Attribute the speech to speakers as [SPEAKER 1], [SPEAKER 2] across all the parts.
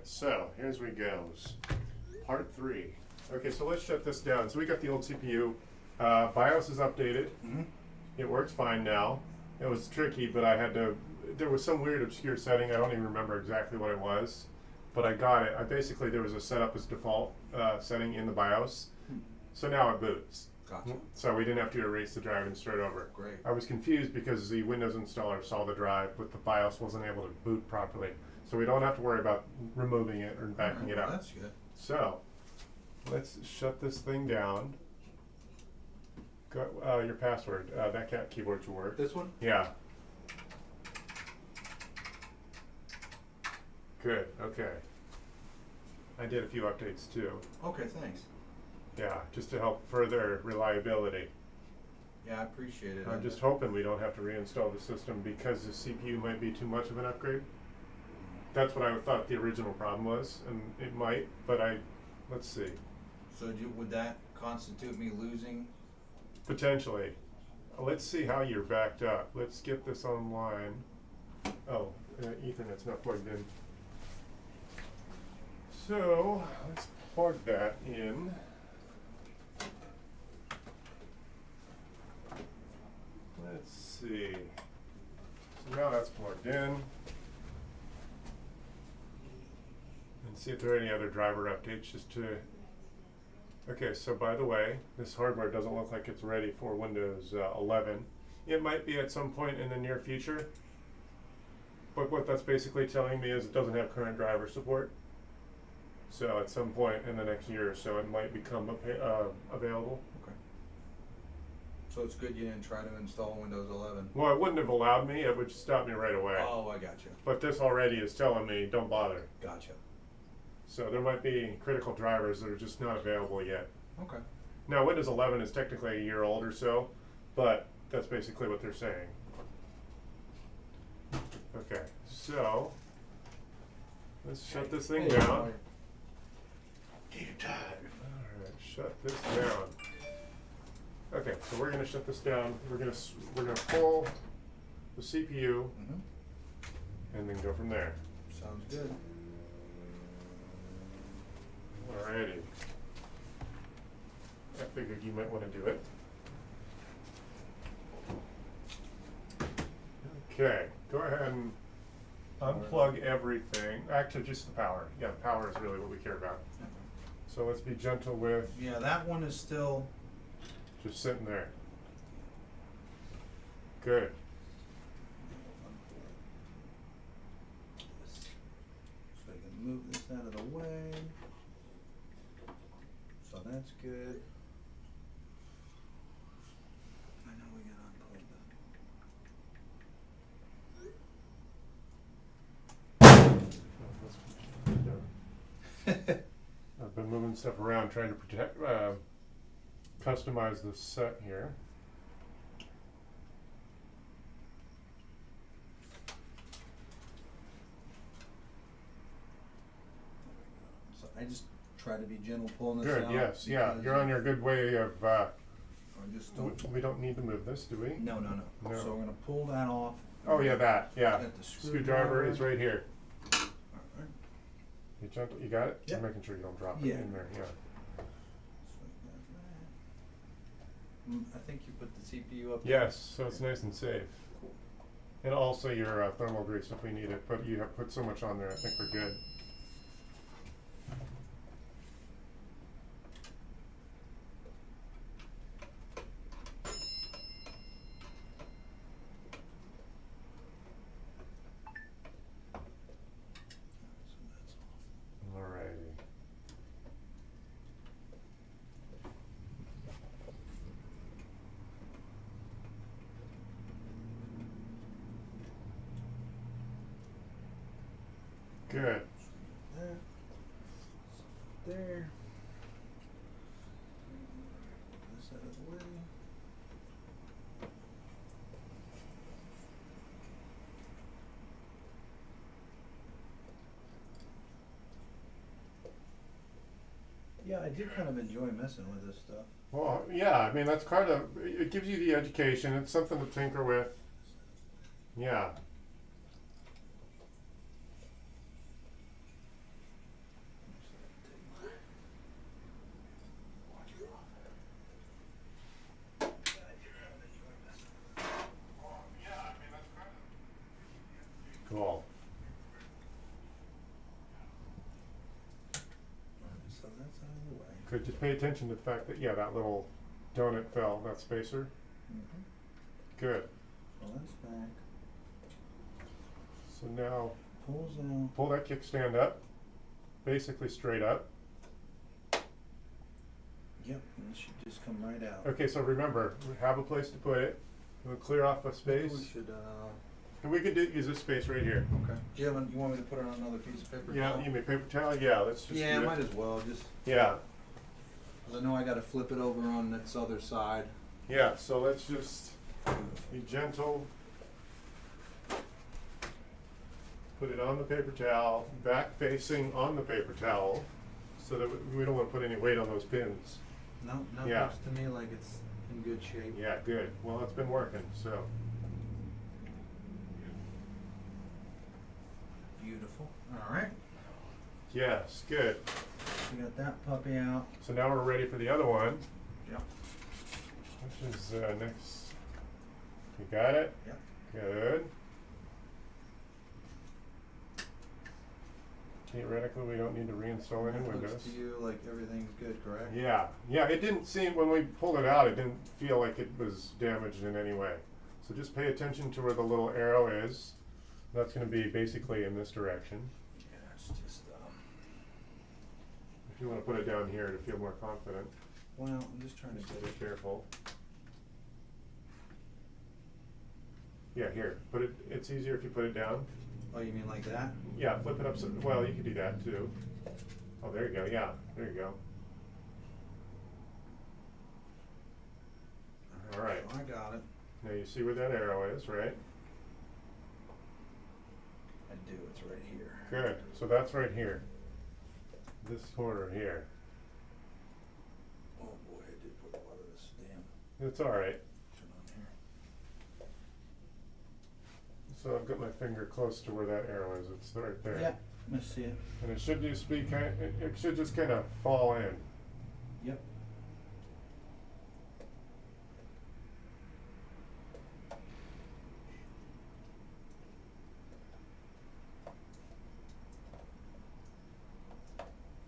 [SPEAKER 1] Alright, so here's we goes. Part 3. Okay, so let's shut this down. So we got the old CPU. BIOS is updated.
[SPEAKER 2] Mm-hmm.
[SPEAKER 1] It works fine now. It was tricky, but I had to, there was some weird obscure setting. I don't even remember exactly what it was, but I got it. Basically, there was a setup as default setting in the BIOS. So now it boots.
[SPEAKER 2] Gotcha.
[SPEAKER 1] So we didn't have to erase the drive and start over.
[SPEAKER 2] Great.
[SPEAKER 1] I was confused because the Windows installer saw the drive, but the BIOS wasn't able to boot properly. So we don't have to worry about removing it or backing it up.
[SPEAKER 2] That's good.
[SPEAKER 1] So let's shut this thing down. Go, your password. That cat keyboard should work.
[SPEAKER 2] This one?
[SPEAKER 1] Yeah. Good. Okay. I did a few updates too.
[SPEAKER 2] Okay, thanks.
[SPEAKER 1] Yeah, just to help further reliability.
[SPEAKER 2] Yeah, I appreciate it.
[SPEAKER 1] I'm just hoping we don't have to reinstall the system because the CPU might be too much of an upgrade. That's what I thought the original problem was, and it might, but let's see.
[SPEAKER 2] So would that constitute me losing?
[SPEAKER 1] Potentially. Let's see how you're backed up. Let's get this online. Oh, Ethernet's not plugged in. So, let's plug that in. Let's see. So now that's plugged in. And see if there are any other driver updates just to... Okay, so by the way, this hardware doesn't look like it's ready for Windows 11. It might be at some point in the near future. But what that's basically telling me is it doesn't have current driver support. So at some point in the next year or so, it might become available.
[SPEAKER 2] Okay. So it's good you didn't try to install Windows 11.
[SPEAKER 1] Well, it wouldn't have allowed me. It would stop me right away.
[SPEAKER 2] Oh, I gotcha.
[SPEAKER 1] But this already is telling me don't bother.
[SPEAKER 2] Gotcha.
[SPEAKER 1] So there might be critical drivers that are just not available yet.
[SPEAKER 2] Okay.
[SPEAKER 1] Now Windows 11 is technically a year old or so, but that's basically what they're saying. Okay, so let's shut this thing down. Alright, shut this down. Okay, so we're gonna shut this down. We're gonna pull the CPU and then go from there.
[SPEAKER 2] Sounds good.
[SPEAKER 1] Alrighty. I figured you might want to do it. Okay, go ahead and unplug everything. Actually, just the power. Yeah, the power is really what we care about. So let's be gentle with
[SPEAKER 2] Yeah, that one is still...
[SPEAKER 1] just sitting there. Good.
[SPEAKER 2] So I can move this out of the way. So that's good. I know we gotta unplug that.
[SPEAKER 1] I've been moving stuff around trying to protect, customize the set here.
[SPEAKER 2] So I just try to be gentle pulling this
[SPEAKER 1] Good,
[SPEAKER 2] out.
[SPEAKER 1] yes, yeah. You're on your good way of,
[SPEAKER 2] I just don't...
[SPEAKER 1] we don't need to move this, do we?
[SPEAKER 2] No.
[SPEAKER 1] No.
[SPEAKER 2] So we're gonna pull that off.
[SPEAKER 1] Oh yeah, that, yeah.
[SPEAKER 2] Got the
[SPEAKER 1] Screwdriver is right here.
[SPEAKER 2] Alright.
[SPEAKER 1] You gentle, you got it?
[SPEAKER 2] Yep.
[SPEAKER 1] I'm making sure you don't drop
[SPEAKER 2] Yeah.
[SPEAKER 1] it in there, yeah.
[SPEAKER 2] So we got that. I think you put the CPU up.
[SPEAKER 1] Yes, so it's nice and safe. And also your thermal grease if we need it, but you have put so much on there, I think we're good.
[SPEAKER 2] So that's off.
[SPEAKER 1] Alrighty. Good.
[SPEAKER 2] There. There. Move this out of the way. Yeah, I do kind of enjoy messing with this stuff.
[SPEAKER 1] Well, yeah, I mean, that's kind of, it gives you the education. It's something to tinker with. Yeah. Good, just pay attention to the fact that, yeah, that little donut fell, that spacer.
[SPEAKER 2] Mm-hmm.
[SPEAKER 1] Good.
[SPEAKER 2] Well, that's back.
[SPEAKER 1] So now,
[SPEAKER 2] Pulls out.
[SPEAKER 1] pull that kickstand up, basically straight up.
[SPEAKER 2] Yep, and it should just come right out.
[SPEAKER 1] Okay, so remember, we have a place to put it. We'll clear off a space.
[SPEAKER 2] We should,
[SPEAKER 1] And we could use this space right here.
[SPEAKER 2] okay. Do you want me to put it on another piece of paper?
[SPEAKER 1] Yeah,
[SPEAKER 2] towel?
[SPEAKER 1] you mean paper towel? Yeah, let's just
[SPEAKER 2] Yeah,
[SPEAKER 1] do it.
[SPEAKER 2] might as well, just,
[SPEAKER 1] Yeah,
[SPEAKER 2] cause I know I gotta flip it over on this other side.
[SPEAKER 1] yeah, so let's just be gentle. Put it on the paper towel, back facing on the paper towel, so that we don't want to put any weight on those pins.
[SPEAKER 2] No,
[SPEAKER 1] Yeah.
[SPEAKER 2] looks to me like it's in good shape.
[SPEAKER 1] Yeah, good. Well, it's been working, so.
[SPEAKER 2] Beautiful. Alright,
[SPEAKER 1] Yes, good.
[SPEAKER 2] we got that puppy out.
[SPEAKER 1] So now we're ready for the other one,
[SPEAKER 2] Yep.
[SPEAKER 1] which is next. You got it?
[SPEAKER 2] Yep.
[SPEAKER 1] Good. Theoretically, we don't need to reinstall any
[SPEAKER 2] It
[SPEAKER 1] windows.
[SPEAKER 2] looks to you like everything's good, correct?
[SPEAKER 1] Yeah, yeah, it didn't seem, when we pulled it out, it didn't feel like it was damaged in any way. So just pay attention to where the little arrow is. That's gonna be basically in this direction.
[SPEAKER 2] Yeah, it's just,
[SPEAKER 1] If you wanna put it down here to feel more confident,
[SPEAKER 2] well, I'm just trying to
[SPEAKER 1] just
[SPEAKER 2] get
[SPEAKER 1] be
[SPEAKER 2] it.
[SPEAKER 1] careful. Yeah, here, put it, it's easier if you put it down.
[SPEAKER 2] Oh, you mean like that?
[SPEAKER 1] Yeah, flip it up, well, you could do that too. Oh, there you go, yeah, there you go. All right.
[SPEAKER 2] So I got it.
[SPEAKER 1] Now you see where that arrow is, right?
[SPEAKER 2] I do, it's right here.
[SPEAKER 1] Good, so that's right here. This corner here.
[SPEAKER 2] Oh boy, I did put a lot of this damn
[SPEAKER 1] It's all right.
[SPEAKER 2] shit on here.
[SPEAKER 1] So I've got my finger close to where that arrow is. It's right there.
[SPEAKER 2] Yeah, let's see it.
[SPEAKER 1] And it should just be it should just kind of fall in.
[SPEAKER 2] Yep.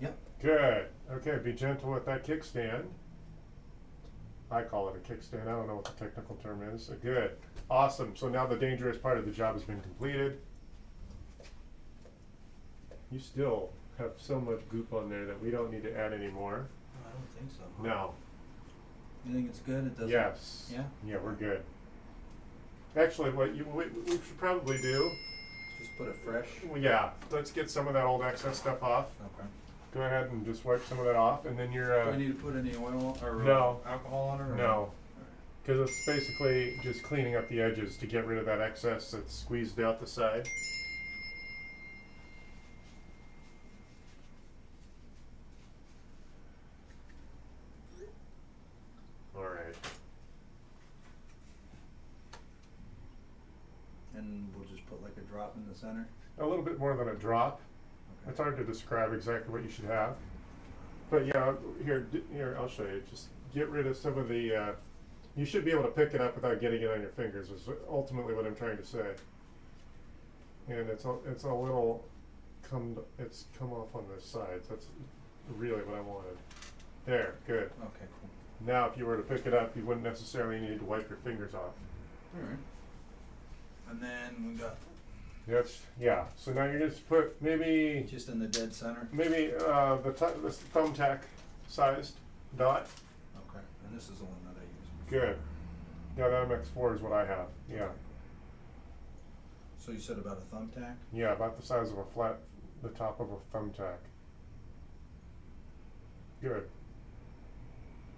[SPEAKER 2] Yep.
[SPEAKER 1] Good. Okay, be gentle with that kickstand. I call it a kickstand. I don't know what the technical term is. Good. Awesome. So now the dangerous part of the job has been completed. You still have so much goop on there that we don't need to add any more.
[SPEAKER 2] I don't think so.
[SPEAKER 1] No.
[SPEAKER 2] You think it's good? It doesn't?
[SPEAKER 1] Yes.
[SPEAKER 2] Yeah?
[SPEAKER 1] Yeah, we're good. Actually, what we should probably do,
[SPEAKER 2] Just put it fresh?
[SPEAKER 1] well, yeah, let's get some of that old excess stuff off.
[SPEAKER 2] Okay.
[SPEAKER 1] Go ahead and just wipe some of that off, and then
[SPEAKER 2] Do
[SPEAKER 1] you're,
[SPEAKER 2] I need to put any oil or
[SPEAKER 1] No.
[SPEAKER 2] alcohol on it? Or
[SPEAKER 1] no. Because it's basically just cleaning up the edges to get rid of that excess that's squeezed out the side. All right.
[SPEAKER 2] And we'll just put like a drop in the center?
[SPEAKER 1] A little bit more than a drop.
[SPEAKER 2] Okay.
[SPEAKER 1] It's hard to describe exactly what you should have. But yeah, here, I'll show you. Just get rid of some of the, you should be able to pick it up without getting it on your fingers, is ultimately what I'm trying to say. And it's a little, it's come off on the sides. That's really what I wanted. There, good.
[SPEAKER 2] Okay, cool.
[SPEAKER 1] Now, if you were to pick it up, you wouldn't necessarily need to wipe your fingers off.
[SPEAKER 2] Alright. And then we got
[SPEAKER 1] Yeah, so now you just put maybe
[SPEAKER 2] just in the dead center?
[SPEAKER 1] this thumbtack sized dot.
[SPEAKER 2] Okay, and this is the one that I used
[SPEAKER 1] Good.
[SPEAKER 2] before.
[SPEAKER 1] Yeah, the MX4 is what I have. Yeah.
[SPEAKER 2] So you said about a thumbtack?
[SPEAKER 1] Yeah, about the size of the top of a thumbtack. Good.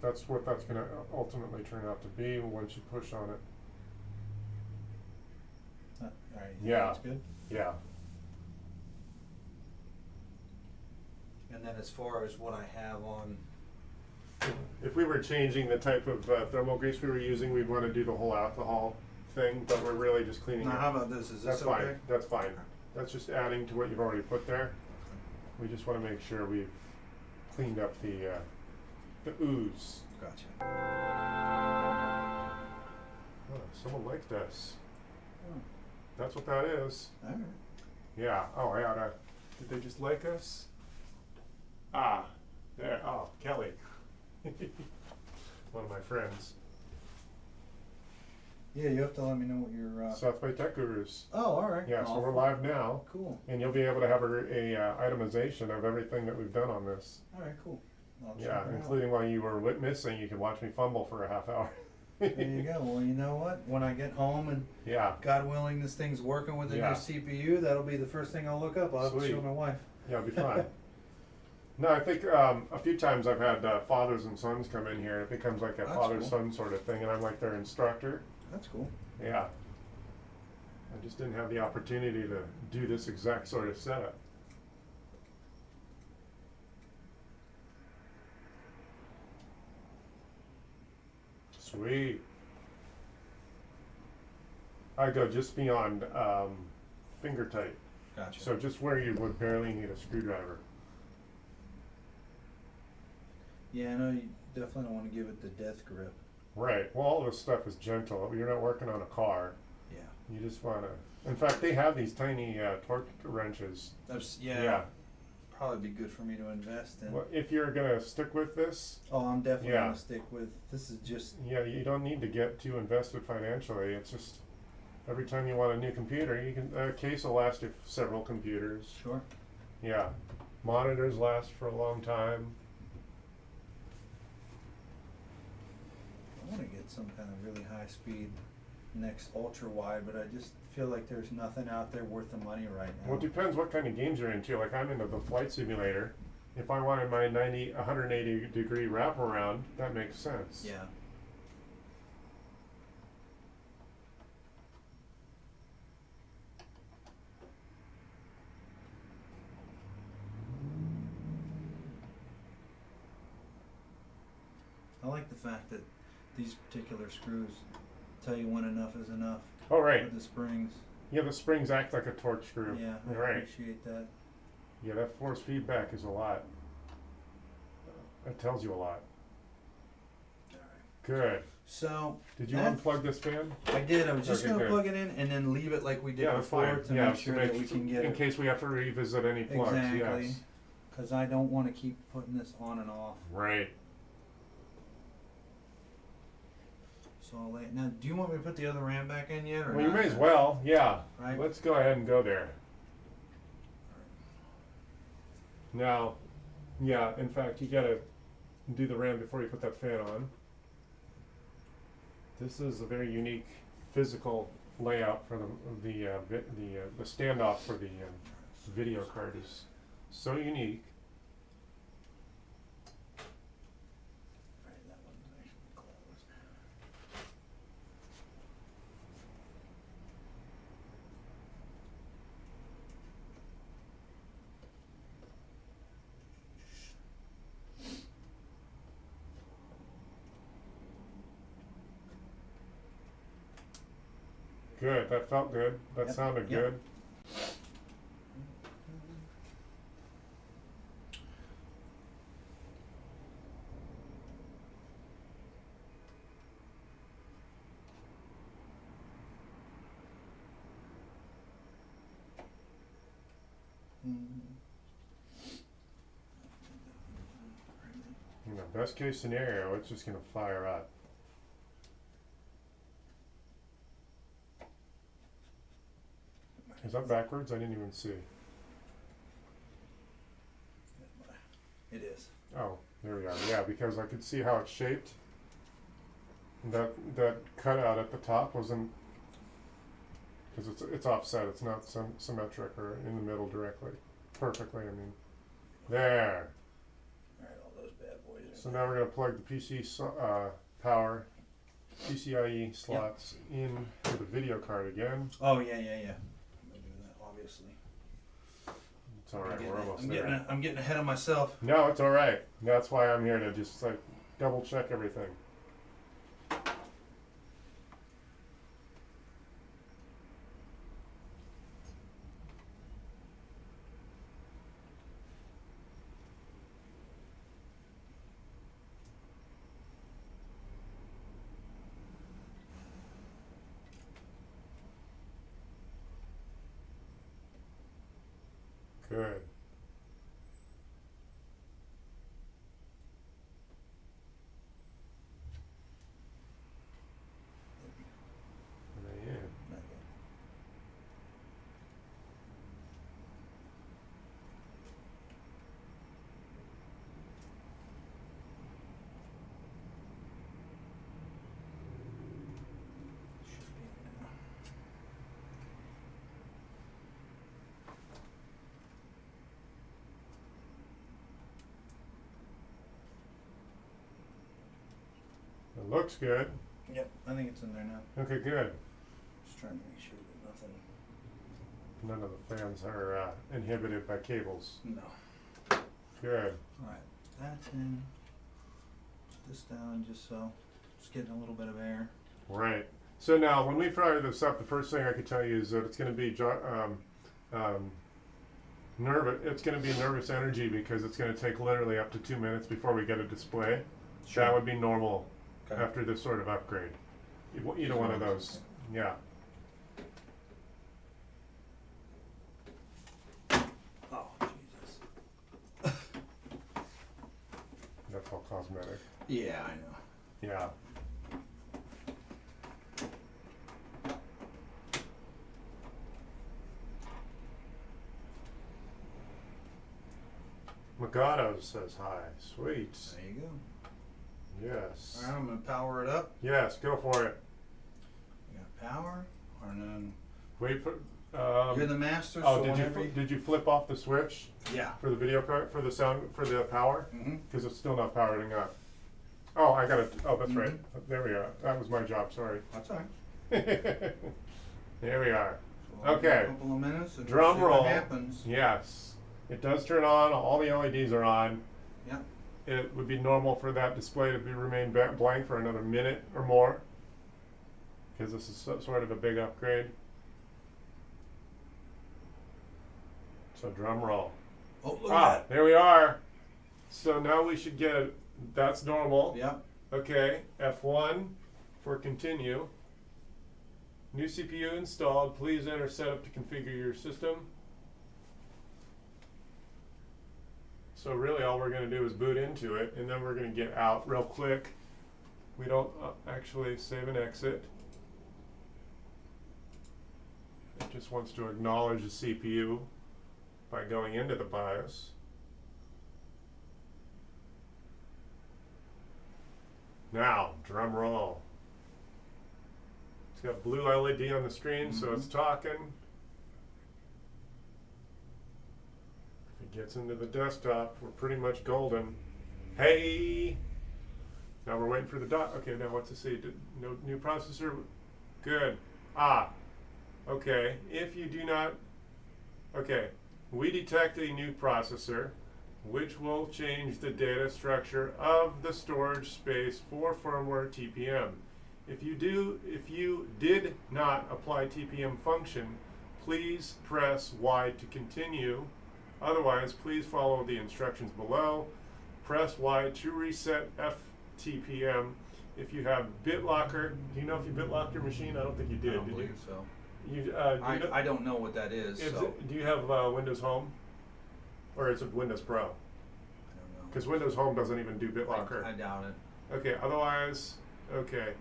[SPEAKER 1] That's what that's going to ultimately turn out to be once you push on it.
[SPEAKER 2] Alright,
[SPEAKER 1] Yeah.
[SPEAKER 2] that's good.
[SPEAKER 1] Yeah.
[SPEAKER 2] And then as far as what I have on,
[SPEAKER 1] If we were changing the type of thermal grease we were using, we'd want to do the whole alcohol thing, but we're really just cleaning
[SPEAKER 2] now
[SPEAKER 1] it.
[SPEAKER 2] how about this, is
[SPEAKER 1] That's
[SPEAKER 2] this okay?
[SPEAKER 1] fine. That's fine. That's just adding to what you've already put there. We just want to make sure we've cleaned up the ooze.
[SPEAKER 2] Gotcha.
[SPEAKER 1] Oh, someone liked us.
[SPEAKER 2] Oh,
[SPEAKER 1] That's what that is.
[SPEAKER 2] alright.
[SPEAKER 1] Yeah. Oh, yeah. Did they just like us? Ah, There. Oh, Kelly. One of my friends.
[SPEAKER 2] Yeah, you have to let me know what your.
[SPEAKER 1] South by Tech Gurus.
[SPEAKER 2] Oh, all right.
[SPEAKER 1] Yeah, so we're live now.
[SPEAKER 2] Cool.
[SPEAKER 1] And you'll be able to have a itemization of everything that we've done on this.
[SPEAKER 2] All right, cool. I'll check
[SPEAKER 1] Yeah,
[SPEAKER 2] it
[SPEAKER 1] including while you were missing, you could watch me fumble for a half hour.
[SPEAKER 2] out. There you go. Well, you know what? When I get home and
[SPEAKER 1] Yeah,
[SPEAKER 2] God willing, this thing's working with the
[SPEAKER 1] Yeah.
[SPEAKER 2] new CPU, that'll be the first thing I'll look up. I'll have to
[SPEAKER 1] Sweet.
[SPEAKER 2] show my wife.
[SPEAKER 1] yeah, it'll be fun. No, I think a few times I've had fathers and sons come in here. It becomes like a
[SPEAKER 2] That's
[SPEAKER 1] father-son sort of thing, and I'm like their instructor.
[SPEAKER 2] That's cool.
[SPEAKER 1] Yeah. I just didn't have the opportunity to do this exact sort of setup. Sweet. I go just beyond finger tight.
[SPEAKER 2] Gotcha.
[SPEAKER 1] So just where you would barely need a screwdriver.
[SPEAKER 2] Yeah, I know you definitely don't want to give it the death grip.
[SPEAKER 1] Right. Well, all this stuff is gentle. You're not working on a car.
[SPEAKER 2] Yeah.
[SPEAKER 1] You just want to. In fact, they have these tiny torque wrenches.
[SPEAKER 2] Yeah. Probably be good for me to invest in.
[SPEAKER 1] Well, if you're gonna stick with this,
[SPEAKER 2] Oh, I'm definitely
[SPEAKER 1] Yeah.
[SPEAKER 2] gonna stick with. This is just.
[SPEAKER 1] yeah, you don't need to get too invested financially. It's just every time you want a new computer, you can a case will last you several computers.
[SPEAKER 2] Sure.
[SPEAKER 1] Yeah, monitors last for a long time.
[SPEAKER 2] I want to get some kind of really high speed next ultra wide, but I just feel like there's nothing out there worth the money right now.
[SPEAKER 1] Well, it depends what kind of games you're into. Like I'm into the flight simulator. If I wanted my 180 degree wraparound, that makes sense.
[SPEAKER 2] Yeah. I like the fact that these particular screws tell you when enough is enough.
[SPEAKER 1] Oh, right.
[SPEAKER 2] With the springs.
[SPEAKER 1] Yeah, the springs act like a torque screw.
[SPEAKER 2] Yeah, I
[SPEAKER 1] Right.
[SPEAKER 2] appreciate that.
[SPEAKER 1] Yeah, that force feedback is a lot. That tells you a lot.
[SPEAKER 2] Alright.
[SPEAKER 1] Good.
[SPEAKER 2] So,
[SPEAKER 1] Did you
[SPEAKER 2] that-
[SPEAKER 1] unplug this fan?
[SPEAKER 2] I did. I was just
[SPEAKER 1] Okay,
[SPEAKER 2] going to
[SPEAKER 1] good.
[SPEAKER 2] plug it in and then leave it like we did
[SPEAKER 1] Yeah, that's
[SPEAKER 2] before
[SPEAKER 1] fine.
[SPEAKER 2] to
[SPEAKER 1] Yeah,
[SPEAKER 2] make sure that we can get
[SPEAKER 1] in
[SPEAKER 2] it.
[SPEAKER 1] case we have to revisit any plugs.
[SPEAKER 2] Exactly.
[SPEAKER 1] Yes.
[SPEAKER 2] Because I don't want to keep putting this on and off.
[SPEAKER 1] Right.
[SPEAKER 2] So I'll lay it. Now, do you want me to put the other RAM back in yet, or
[SPEAKER 1] Well, you
[SPEAKER 2] not?
[SPEAKER 1] may as well. Yeah.
[SPEAKER 2] Right.
[SPEAKER 1] Let's go ahead and go there. Now, yeah. In fact, you gotta do the RAM before you put that fan on. This is a very unique physical layout for the standoff for the video card is so unique.
[SPEAKER 2] Right, that one's actually closed.
[SPEAKER 1] Good. That felt good. That
[SPEAKER 2] Yep,
[SPEAKER 1] sounded
[SPEAKER 2] yep.
[SPEAKER 1] good. In the best case scenario, it's just gonna fire up. Is that backwards? I didn't even see.
[SPEAKER 2] It is.
[SPEAKER 1] Oh, there we are. Yeah, because I could see how it's shaped. That cutout at the top wasn't, because it's offset. It's not symmetric or in the middle directly, perfectly. I mean, there.
[SPEAKER 2] All right, all those bad boys.
[SPEAKER 1] So now we're gonna plug the PC power, PCIe slots in to the video card again.
[SPEAKER 2] Oh yeah. I'm gonna do that, obviously.
[SPEAKER 1] It's all right. We're almost there.
[SPEAKER 2] I'm getting ahead of myself.
[SPEAKER 1] No, it's all right. That's why I'm here to just like double check everything. Good. looks good.
[SPEAKER 2] Yep, I think it's in there now.
[SPEAKER 1] Okay, good.
[SPEAKER 2] Just trying to make sure that nothing.
[SPEAKER 1] None of the fans are inhibited by cables.
[SPEAKER 2] No.
[SPEAKER 1] Good.
[SPEAKER 2] Alright, that's in. Put this down just so it's getting a little bit of air.
[SPEAKER 1] Right. So now, when we fire this up, the first thing I could tell you is that it's going to be nervous. It's going to be nervous energy because it's going to take literally up to 2 minutes before we get a display.
[SPEAKER 2] Sure.
[SPEAKER 1] That would be normal
[SPEAKER 2] Okay.
[SPEAKER 1] after this sort of upgrade. Either one of those. Yeah.
[SPEAKER 2] Oh, Jesus.
[SPEAKER 1] That's all cosmetic.
[SPEAKER 2] Yeah, I know.
[SPEAKER 1] Yeah. Magato says hi. Sweet.
[SPEAKER 2] There you go.
[SPEAKER 1] Yes.
[SPEAKER 2] Alright, I'm gonna power it up.
[SPEAKER 1] Yes, go for it.
[SPEAKER 2] We got power, or none.
[SPEAKER 1] Wait for.
[SPEAKER 2] You're the master,
[SPEAKER 1] Oh,
[SPEAKER 2] so
[SPEAKER 1] did
[SPEAKER 2] whenever
[SPEAKER 1] did you flip off the switch
[SPEAKER 2] Yeah.
[SPEAKER 1] for the video card for the sound for the power?
[SPEAKER 2] Mm-hmm.
[SPEAKER 1] Because it's still not powering up. Oh, I got it. Oh, that's right.
[SPEAKER 2] Mhm.
[SPEAKER 1] There we are. That was my job. Sorry.
[SPEAKER 2] That's alright.
[SPEAKER 1] There we are.
[SPEAKER 2] So I'll give it
[SPEAKER 1] Okay.
[SPEAKER 2] a couple of minutes and
[SPEAKER 1] Drum
[SPEAKER 2] we'll see
[SPEAKER 1] roll.
[SPEAKER 2] what happens.
[SPEAKER 1] Yes, it does turn on. All the LEDs are on.
[SPEAKER 2] Yeah.
[SPEAKER 1] It would be normal for that display to remain blank for another minute or more, because this is sort of a big upgrade. So drum roll.
[SPEAKER 2] Oh, look at
[SPEAKER 1] There we are. So now we should get that's normal.
[SPEAKER 2] that. Yep.
[SPEAKER 1] Okay, F1 for continue. New CPU installed. Please enter setup to configure your system. So really all we're going to do is boot into it, and then we're going to get out real quick. We don't actually save and exit. It just wants to acknowledge the CPU by going into the BIOS. Now, drum roll. It's got blue LED on the screen, so it's talking. If it gets into the desktop, we're pretty much golden. Hey! Now we're waiting for the dot. Okay, now what's it say? No new processor? Good. Okay. If you do not... Okay. We detect a new processor, which will change the data structure of the storage space for firmware TPM. If you did not apply TPM function, please press Y to continue. Otherwise, please follow the instructions below. Press Y to reset FTPM. If you have BitLocker, do you know if you BitLocked your machine? I don't think you did.
[SPEAKER 2] I don't
[SPEAKER 1] Did
[SPEAKER 2] believe
[SPEAKER 1] you?
[SPEAKER 2] so.
[SPEAKER 1] I
[SPEAKER 2] I don't know what that is, so
[SPEAKER 1] Do you have Windows Home? Or is it Windows Pro?
[SPEAKER 2] I don't know.
[SPEAKER 1] Because Windows Home doesn't even do BitLocker.
[SPEAKER 2] I doubt it.
[SPEAKER 1] Okay, otherwise, okay.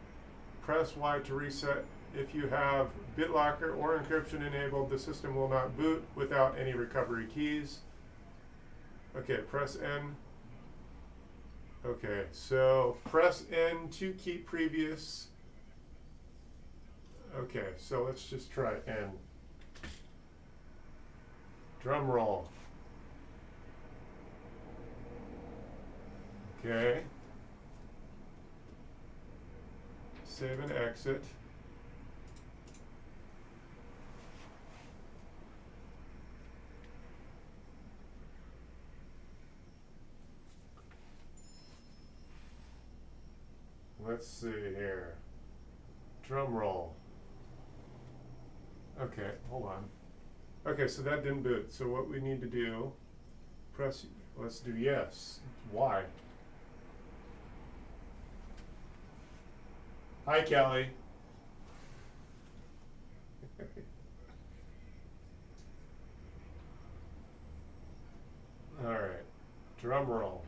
[SPEAKER 1] Press Y to reset. If you have BitLocker or encryption enabled, the system will not boot without any recovery keys. Okay, press N. Okay, so press N to keep previous. Okay, so let's just try N. Drum roll. Okay. Save and exit. Let's see here. Drum roll. Okay, hold on. Okay, so that didn't boot. So what we need to do, let's do yes. Y. Hi, Kelly. All right, drum roll.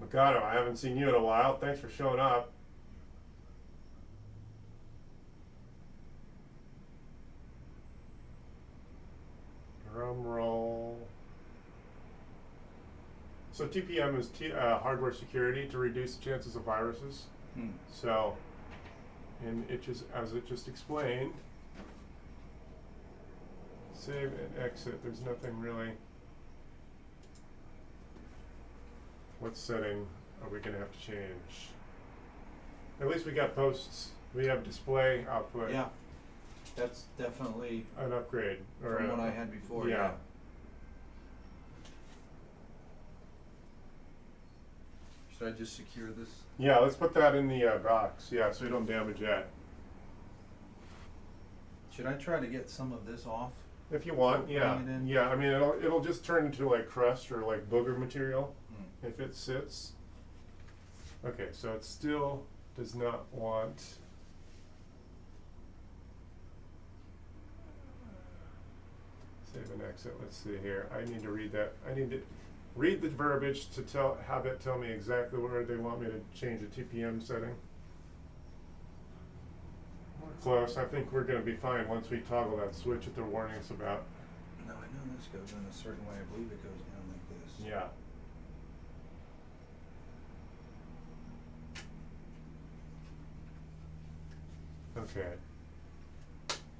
[SPEAKER 1] Mikado, I haven't seen you in a while. Thanks for showing up. Drum roll. So TPM is hardware security to reduce the chances of viruses. So, and it just, as it just explained, save and exit. There's nothing really. What setting are we gonna have to change? At least we got posts. We have display output.
[SPEAKER 2] Yeah, that's definitely
[SPEAKER 1] An upgrade. Or
[SPEAKER 2] from
[SPEAKER 1] a-
[SPEAKER 2] what I had before,
[SPEAKER 1] yeah.
[SPEAKER 2] yeah. Should I just secure this?
[SPEAKER 1] Yeah, let's put that in the box. Yeah, so we don't damage that.
[SPEAKER 2] Should I try to get some of this off?
[SPEAKER 1] If you want,
[SPEAKER 2] Putting
[SPEAKER 1] yeah.
[SPEAKER 2] it in?
[SPEAKER 1] Yeah, I mean, it'll just turn into like crust or like booger material
[SPEAKER 2] Hmm.
[SPEAKER 1] if it sits. Okay, so it still does not want. Save and exit. Let's see here. I need to read that. I need to read the verbiage to have it tell me exactly where they want me to change the TPM setting. We're close. I think we're going to be fine once we toggle that switch that they're warning us about.
[SPEAKER 2] No, I know this goes in a certain way. I believe it goes down like this.
[SPEAKER 1] Yeah. Okay.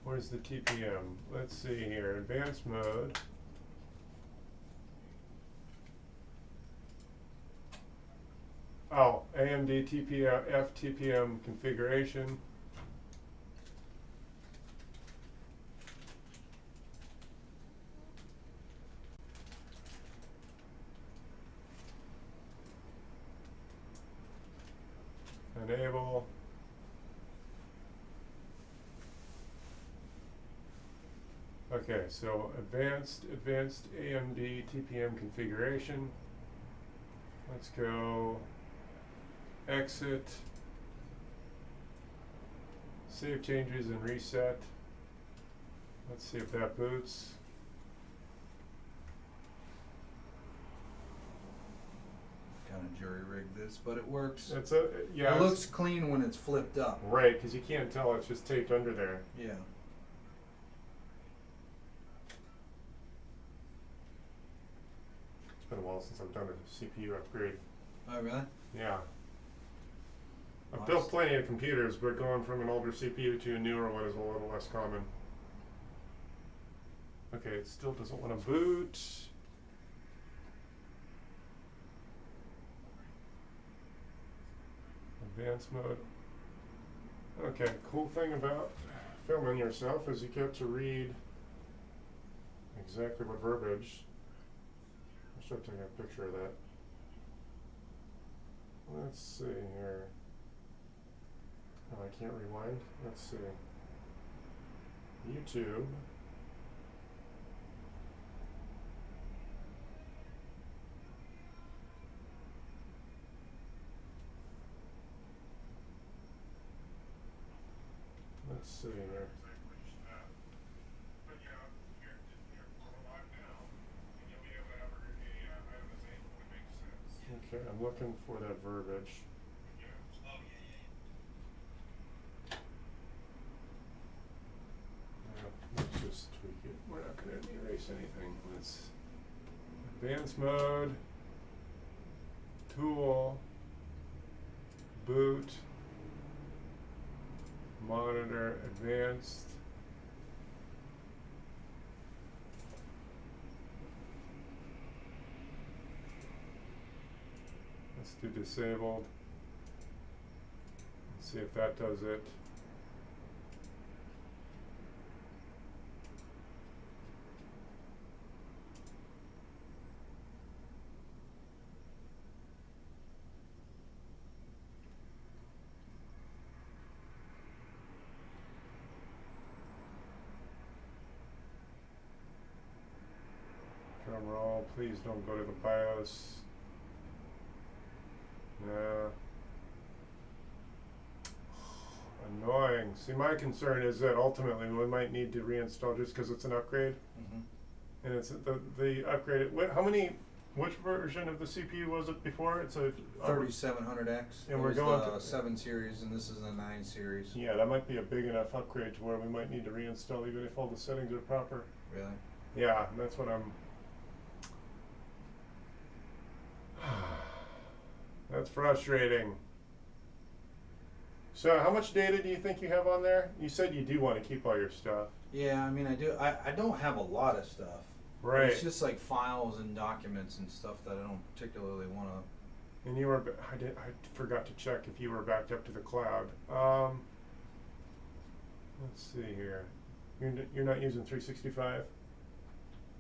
[SPEAKER 1] Where's the TPM? Let's see here. Advanced mode. Oh, AMD TPM configuration. Enable. Okay, so advanced AMD TPM configuration. Let's go exit, save changes and reset. Let's see if that boots.
[SPEAKER 2] Kind of jury rigged this, but it works.
[SPEAKER 1] It's a yeah.
[SPEAKER 2] It looks clean when it's flipped up.
[SPEAKER 1] right, because you can't tell it's just taped under there.
[SPEAKER 2] Yeah.
[SPEAKER 1] It's been a while since I've done a CPU upgrade.
[SPEAKER 2] Oh, really?
[SPEAKER 1] Yeah. I've
[SPEAKER 2] Nice.
[SPEAKER 1] built plenty of computers, but going from an older CPU to a newer one is a little less common. Okay, it still doesn't want to boot. Advanced mode. Okay, cool thing about filming yourself is you get to read exactly what verbiage. I should have taken a picture of that. Let's see here. Oh, I can't rewind. Let's see. YouTube. Let's see here. Okay, I'm looking for that verbiage. Let's just tweak it. We're not going to erase anything. Let's advanced mode, tool, boot, monitor, advanced. Let's do disabled. Let's see if that does it. Drum roll, please don't go to the BIOS. No. Annoying. See, my concern is that ultimately we might need to reinstall just because it's an upgrade.
[SPEAKER 2] Mm-hmm.
[SPEAKER 1] And it's the upgrade. Which version of the CPU was it before? It's a
[SPEAKER 2] 3700X.
[SPEAKER 1] And
[SPEAKER 2] it
[SPEAKER 1] we're
[SPEAKER 2] was
[SPEAKER 1] going
[SPEAKER 2] the
[SPEAKER 1] to
[SPEAKER 2] 7 series, and this is the 9 series.
[SPEAKER 1] Yeah, that might be a big enough upgrade to where we might need to reinstall even if all the settings are proper.
[SPEAKER 2] Really?
[SPEAKER 1] Yeah, that's what I'm. That's frustrating. So, how much data do you think you have on there? You said you do want to keep all your stuff.
[SPEAKER 2] Yeah, I mean, I do. I don't have a lot of stuff.
[SPEAKER 1] Right.
[SPEAKER 2] It's just like files and documents and stuff that I don't particularly want to
[SPEAKER 1] And you were, I forgot to check if you were backed up to the cloud. Let's see here. You're not using 365?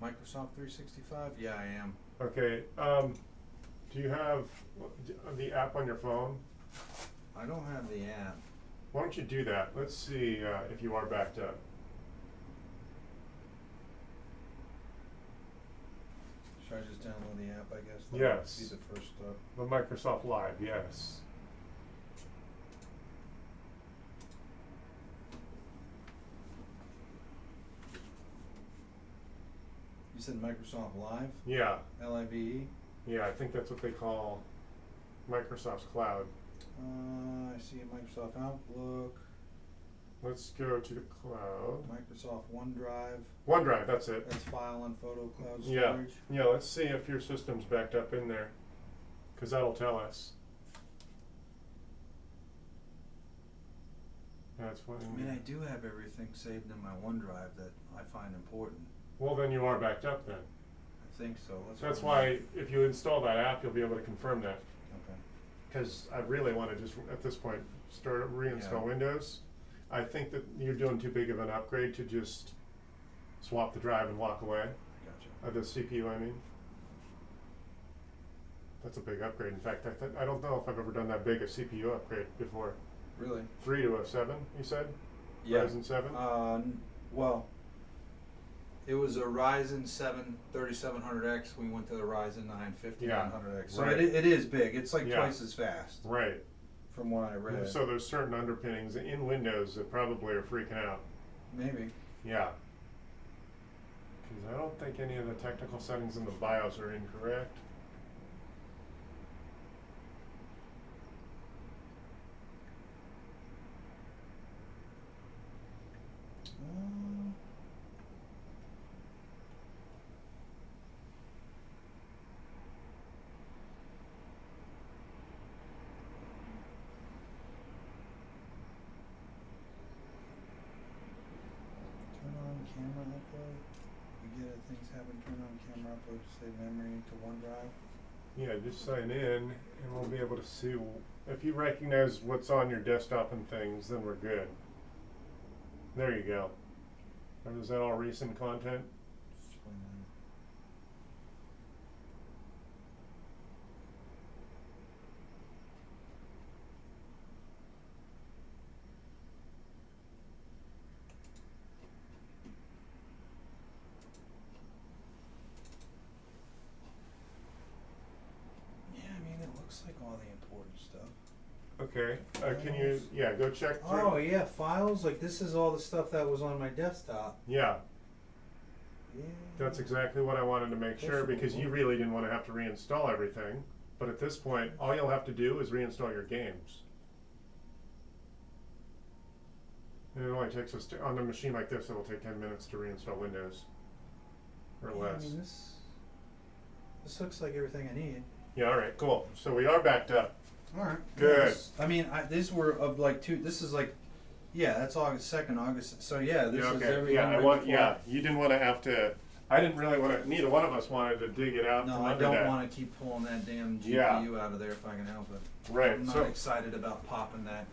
[SPEAKER 2] Microsoft 365? Yeah, I am.
[SPEAKER 1] Okay, do you have the app on your phone?
[SPEAKER 2] I don't have the app.
[SPEAKER 1] Why don't you do that? Let's see if you are backed up.
[SPEAKER 2] Should I just download the app, I guess?
[SPEAKER 1] Yes.
[SPEAKER 2] Be the first step.
[SPEAKER 1] The Microsoft Live, yes.
[SPEAKER 2] You said Microsoft Live?
[SPEAKER 1] Yeah,
[SPEAKER 2] Live?
[SPEAKER 1] yeah, I think that's what they call Microsoft's cloud.
[SPEAKER 2] I see Microsoft Outlook,
[SPEAKER 1] Let's go to the cloud.
[SPEAKER 2] Microsoft OneDrive.
[SPEAKER 1] OneDrive, that's it.
[SPEAKER 2] That's file and photo cloud
[SPEAKER 1] Yeah,
[SPEAKER 2] storage.
[SPEAKER 1] yeah, let's see if your system's backed up in there, because that'll tell us. That's what.
[SPEAKER 2] I mean, I do have everything saved in my OneDrive that I find important.
[SPEAKER 1] Well, then you are backed up then.
[SPEAKER 2] I think so.
[SPEAKER 1] That's why if you install that app, you'll be able to confirm that.
[SPEAKER 2] Okay.
[SPEAKER 1] Because I really want to just, at this point, reinstall
[SPEAKER 2] Yeah.
[SPEAKER 1] Windows. I think that you're doing too big of an upgrade to just swap the drive and walk away.
[SPEAKER 2] Gotcha.
[SPEAKER 1] The CPU, I mean. That's a big upgrade. In fact, I don't know if I've ever done that big a CPU upgrade before.
[SPEAKER 2] Really?
[SPEAKER 1] 3 to a 7, you said?
[SPEAKER 2] Yeah.
[SPEAKER 1] Ryzen 7?
[SPEAKER 2] Well, it was a Ryzen 7 3700X. We went to the Ryzen 9 5900X. So
[SPEAKER 1] right.
[SPEAKER 2] it is big. It's like
[SPEAKER 1] Yeah.
[SPEAKER 2] twice as fast,
[SPEAKER 1] Right.
[SPEAKER 2] from what I read.
[SPEAKER 1] So there's certain underpinnings in Windows that probably are freaking out.
[SPEAKER 2] Maybe.
[SPEAKER 1] Yeah. Because I don't think any of the technical settings in the BIOS are incorrect.
[SPEAKER 2] Turn on camera upload. You get it, things happen. Turn on camera upload to save memory to OneDrive.
[SPEAKER 1] Yeah, just sign in and we'll be able to see. If you recognize what's on your desktop and things, then we're good. There you go. And is that all recent content?
[SPEAKER 2] Yeah, I mean, it looks like all the important stuff.
[SPEAKER 1] Okay. Can you, go check through.
[SPEAKER 2] Oh yeah, files. Like this is all the stuff that was on my desktop.
[SPEAKER 1] Yeah,
[SPEAKER 2] Yeah.
[SPEAKER 1] that's exactly what I wanted to make sure, because you really didn't want to have to reinstall everything. But at this point, all you'll have to do is reinstall your games. And it only takes us, on a machine like this, it'll take 10 minutes to reinstall Windows. Or
[SPEAKER 2] Yeah,
[SPEAKER 1] less.
[SPEAKER 2] I mean, this looks like everything I need.
[SPEAKER 1] Yeah, alright, cool. So we are backed up.
[SPEAKER 2] All right.
[SPEAKER 1] Good.
[SPEAKER 2] Yes. I mean, these were of like two. This is like, yeah, that's August 2nd, August. So yeah, this is everything.
[SPEAKER 1] You didn't want to have to, I didn't really want to, neither one of us wanted to dig it out
[SPEAKER 2] No,
[SPEAKER 1] from
[SPEAKER 2] I
[SPEAKER 1] under
[SPEAKER 2] don't
[SPEAKER 1] that.
[SPEAKER 2] want to keep pulling that damn GPU
[SPEAKER 1] Yeah.
[SPEAKER 2] out of there if I can help it.
[SPEAKER 1] Right,
[SPEAKER 2] I'm not
[SPEAKER 1] so-
[SPEAKER 2] excited about popping that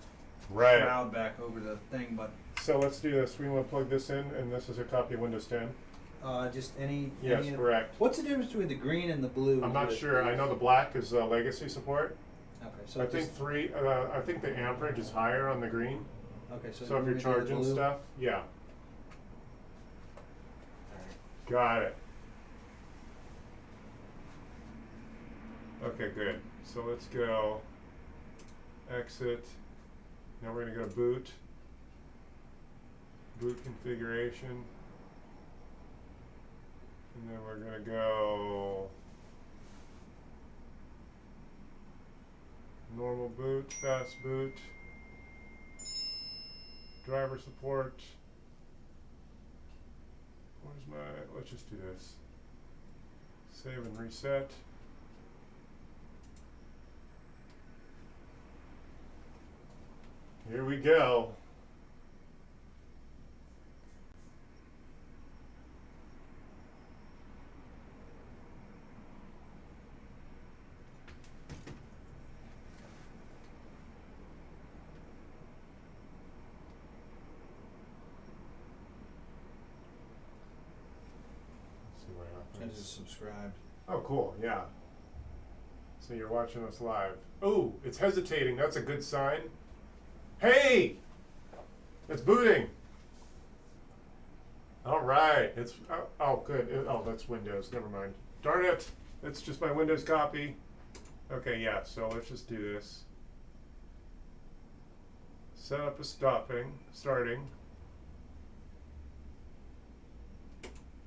[SPEAKER 1] Right.
[SPEAKER 2] shroud back over the thing, but
[SPEAKER 1] So let's do this. We want to plug this in, and this is a copy of Windows 10.
[SPEAKER 2] just any.
[SPEAKER 1] Yes,
[SPEAKER 2] any of-
[SPEAKER 1] correct.
[SPEAKER 2] What's the difference between the green and the blue?
[SPEAKER 1] I'm not
[SPEAKER 2] with
[SPEAKER 1] sure. I
[SPEAKER 2] these?
[SPEAKER 1] know the black is legacy support.
[SPEAKER 2] Okay, so
[SPEAKER 1] I
[SPEAKER 2] just-
[SPEAKER 1] think I think the amperage is higher on the green.
[SPEAKER 2] Okay, so
[SPEAKER 1] So if you're
[SPEAKER 2] maybe the
[SPEAKER 1] charging
[SPEAKER 2] blue?
[SPEAKER 1] stuff, yeah,
[SPEAKER 2] Alright.
[SPEAKER 1] got it. Okay, good. So let's go exit. Now we're gonna go boot. Boot configuration. And then we're gonna go normal boot, fast boot, driver support. Where's my, let's just do this. Save and reset. Here we go.
[SPEAKER 2] subscribed.
[SPEAKER 1] Oh, cool. Yeah. So you're watching us live. Oh, it's hesitating. That's a good sign. Hey! It's booting. All right. It's oh good. Oh, that's Windows. Never mind. Darn it. It's just my Windows copy. Okay, yeah. So let's just do this. Set up a starting.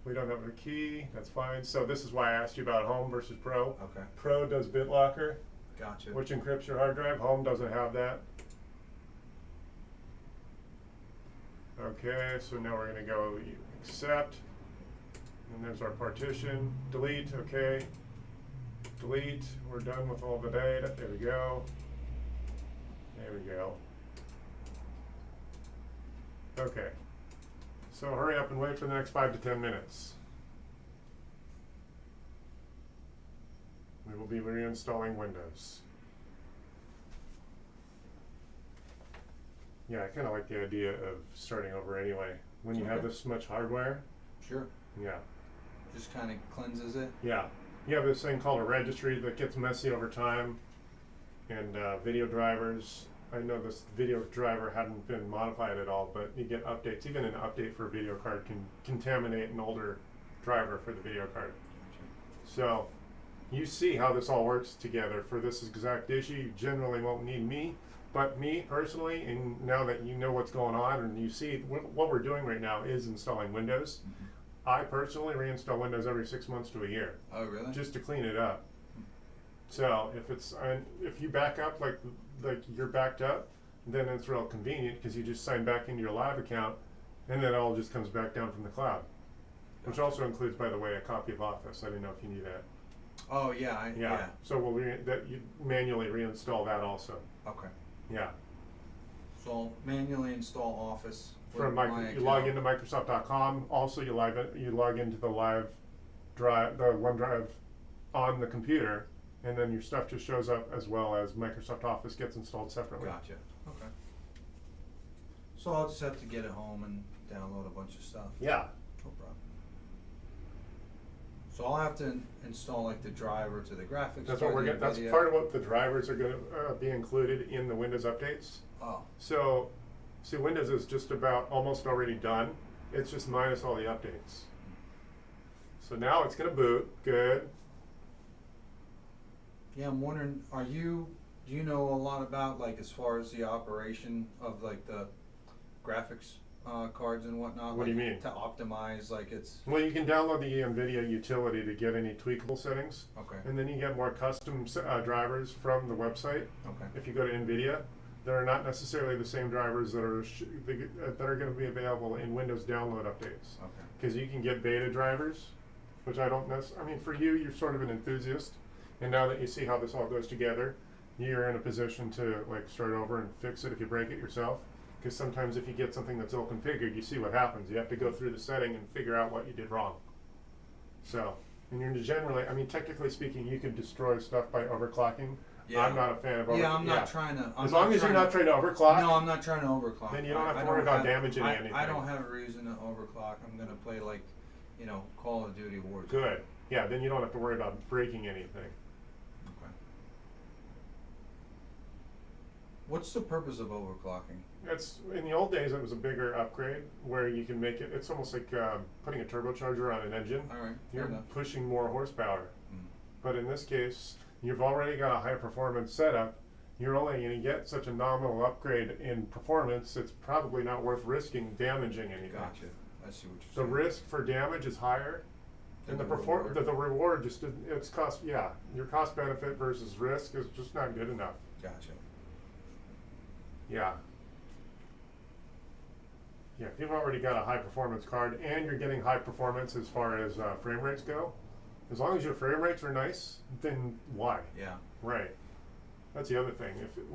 [SPEAKER 1] We don't have a key. That's fine. So this is why I asked you about Home versus Pro.
[SPEAKER 2] Okay.
[SPEAKER 1] Pro does BitLocker,
[SPEAKER 2] Gotcha.
[SPEAKER 1] which encrypts your hard drive. Home doesn't have that. Okay, so now we're going to go accept. And there's our partition. Delete, okay. Delete. We're done with all the data. There we go. There we go. Okay. So hurry up and wait for the next 5 to 10 minutes. We will be reinstalling Windows. Yeah, I kind of like the idea of starting over anyway. When you have this much hardware.
[SPEAKER 2] Sure.
[SPEAKER 1] Yeah.
[SPEAKER 2] Just kind of cleanses it.
[SPEAKER 1] Yeah. You have this thing called a registry that gets messy over time. And video drivers. I know this video driver hadn't been modified at all, but you get updates. Even an update for a video card can contaminate an older driver for the video card. So you see how this all works together. For this exact issue, you generally won't need me. But me personally, and now that you know what's going on and you see what we're doing right now is installing Windows.
[SPEAKER 2] Mm-hmm.
[SPEAKER 1] I personally reinstall Windows every 6 months to a year.
[SPEAKER 2] Oh, really?
[SPEAKER 1] Just to clean it up. So if you back up like you're backed up, then it's real convenient because you just sign back into your live account, and then it all just comes back down from the cloud, which also includes, by the way, a copy of Office. I didn't know if you knew that.
[SPEAKER 2] Oh yeah, yeah.
[SPEAKER 1] So you manually reinstall that also.
[SPEAKER 2] Okay.
[SPEAKER 1] Yeah.
[SPEAKER 2] So I'll manually install Office.
[SPEAKER 1] From you log into Microsoft.com. Also, you log into the live drive, the OneDrive, on the computer. And then your stuff just shows up, as well as Microsoft Office gets installed separately.
[SPEAKER 2] Gotcha. Okay. So I'll just have to get it home and download a bunch of stuff.
[SPEAKER 1] Yeah.
[SPEAKER 2] No problem. So I'll have to install like the driver to the graphics.
[SPEAKER 1] That's what we're getting. That's part of what the drivers are going to be included in the Windows updates.
[SPEAKER 2] Oh.
[SPEAKER 1] So, see, Windows is just about almost already done. It's just minus all the updates. So now it's going to boot. Good.
[SPEAKER 2] Yeah, I'm wondering, do you know a lot about, like, as far as the operation of, like, the graphics cards and whatnot?
[SPEAKER 1] What do you mean?
[SPEAKER 2] To optimize, like, it's...
[SPEAKER 1] Well, you can download the NVIDIA utility to get any tweakable settings.
[SPEAKER 2] Okay.
[SPEAKER 1] And then you get more custom drivers from the website.
[SPEAKER 2] Okay.
[SPEAKER 1] If you go to NVIDIA, there are not necessarily the same drivers that are going to be available in Windows download updates.
[SPEAKER 2] Okay.
[SPEAKER 1] Because you can get beta drivers, which I don't necessarily... I mean, for you, you're sort of an enthusiast. And now that you see how this all goes together, you're in a position to like start over and fix it if you break it yourself. Because sometimes if you get something that's ill configured, you see what happens. You have to go through the setting and figure out what you did wrong. So, and you're generally, I mean, technically speaking, you could destroy stuff by overclocking.
[SPEAKER 2] Yeah.
[SPEAKER 1] I'm not a fan of overclocking.
[SPEAKER 2] Yeah, I'm not trying to...
[SPEAKER 1] As long as you're not trying to overclock.
[SPEAKER 2] No, I'm not trying to overclock.
[SPEAKER 1] Then you don't have to worry about damaging anything.
[SPEAKER 2] I don't have a reason to overclock. I'm going to play like, Call of Duty Warzone.
[SPEAKER 1] Good. Yeah, then you don't have to worry about breaking anything.
[SPEAKER 2] What's the purpose of overclocking?
[SPEAKER 1] It's in the old days. It was a bigger upgrade where you can make it. It's almost like putting a turbocharger on an engine.
[SPEAKER 2] All right,
[SPEAKER 1] You're
[SPEAKER 2] fair enough.
[SPEAKER 1] pushing more horsepower.
[SPEAKER 2] Mm.
[SPEAKER 1] But in this case, you've already got a high performance setup. You're only going to get such a nominal upgrade in performance. It's probably not worth risking damaging anything.
[SPEAKER 2] Gotcha. I see what you're
[SPEAKER 1] The
[SPEAKER 2] saying.
[SPEAKER 1] risk for damage is higher, and the reward just it's cost. Yeah, your cost benefit versus risk is just not good enough.
[SPEAKER 2] Gotcha.
[SPEAKER 1] Yeah. Yeah, if you've already got a high performance card and you're getting high performance as far as frame rates go, as long as your frame rates are nice, then why?
[SPEAKER 2] Yeah.
[SPEAKER 1] Right. That's the other thing.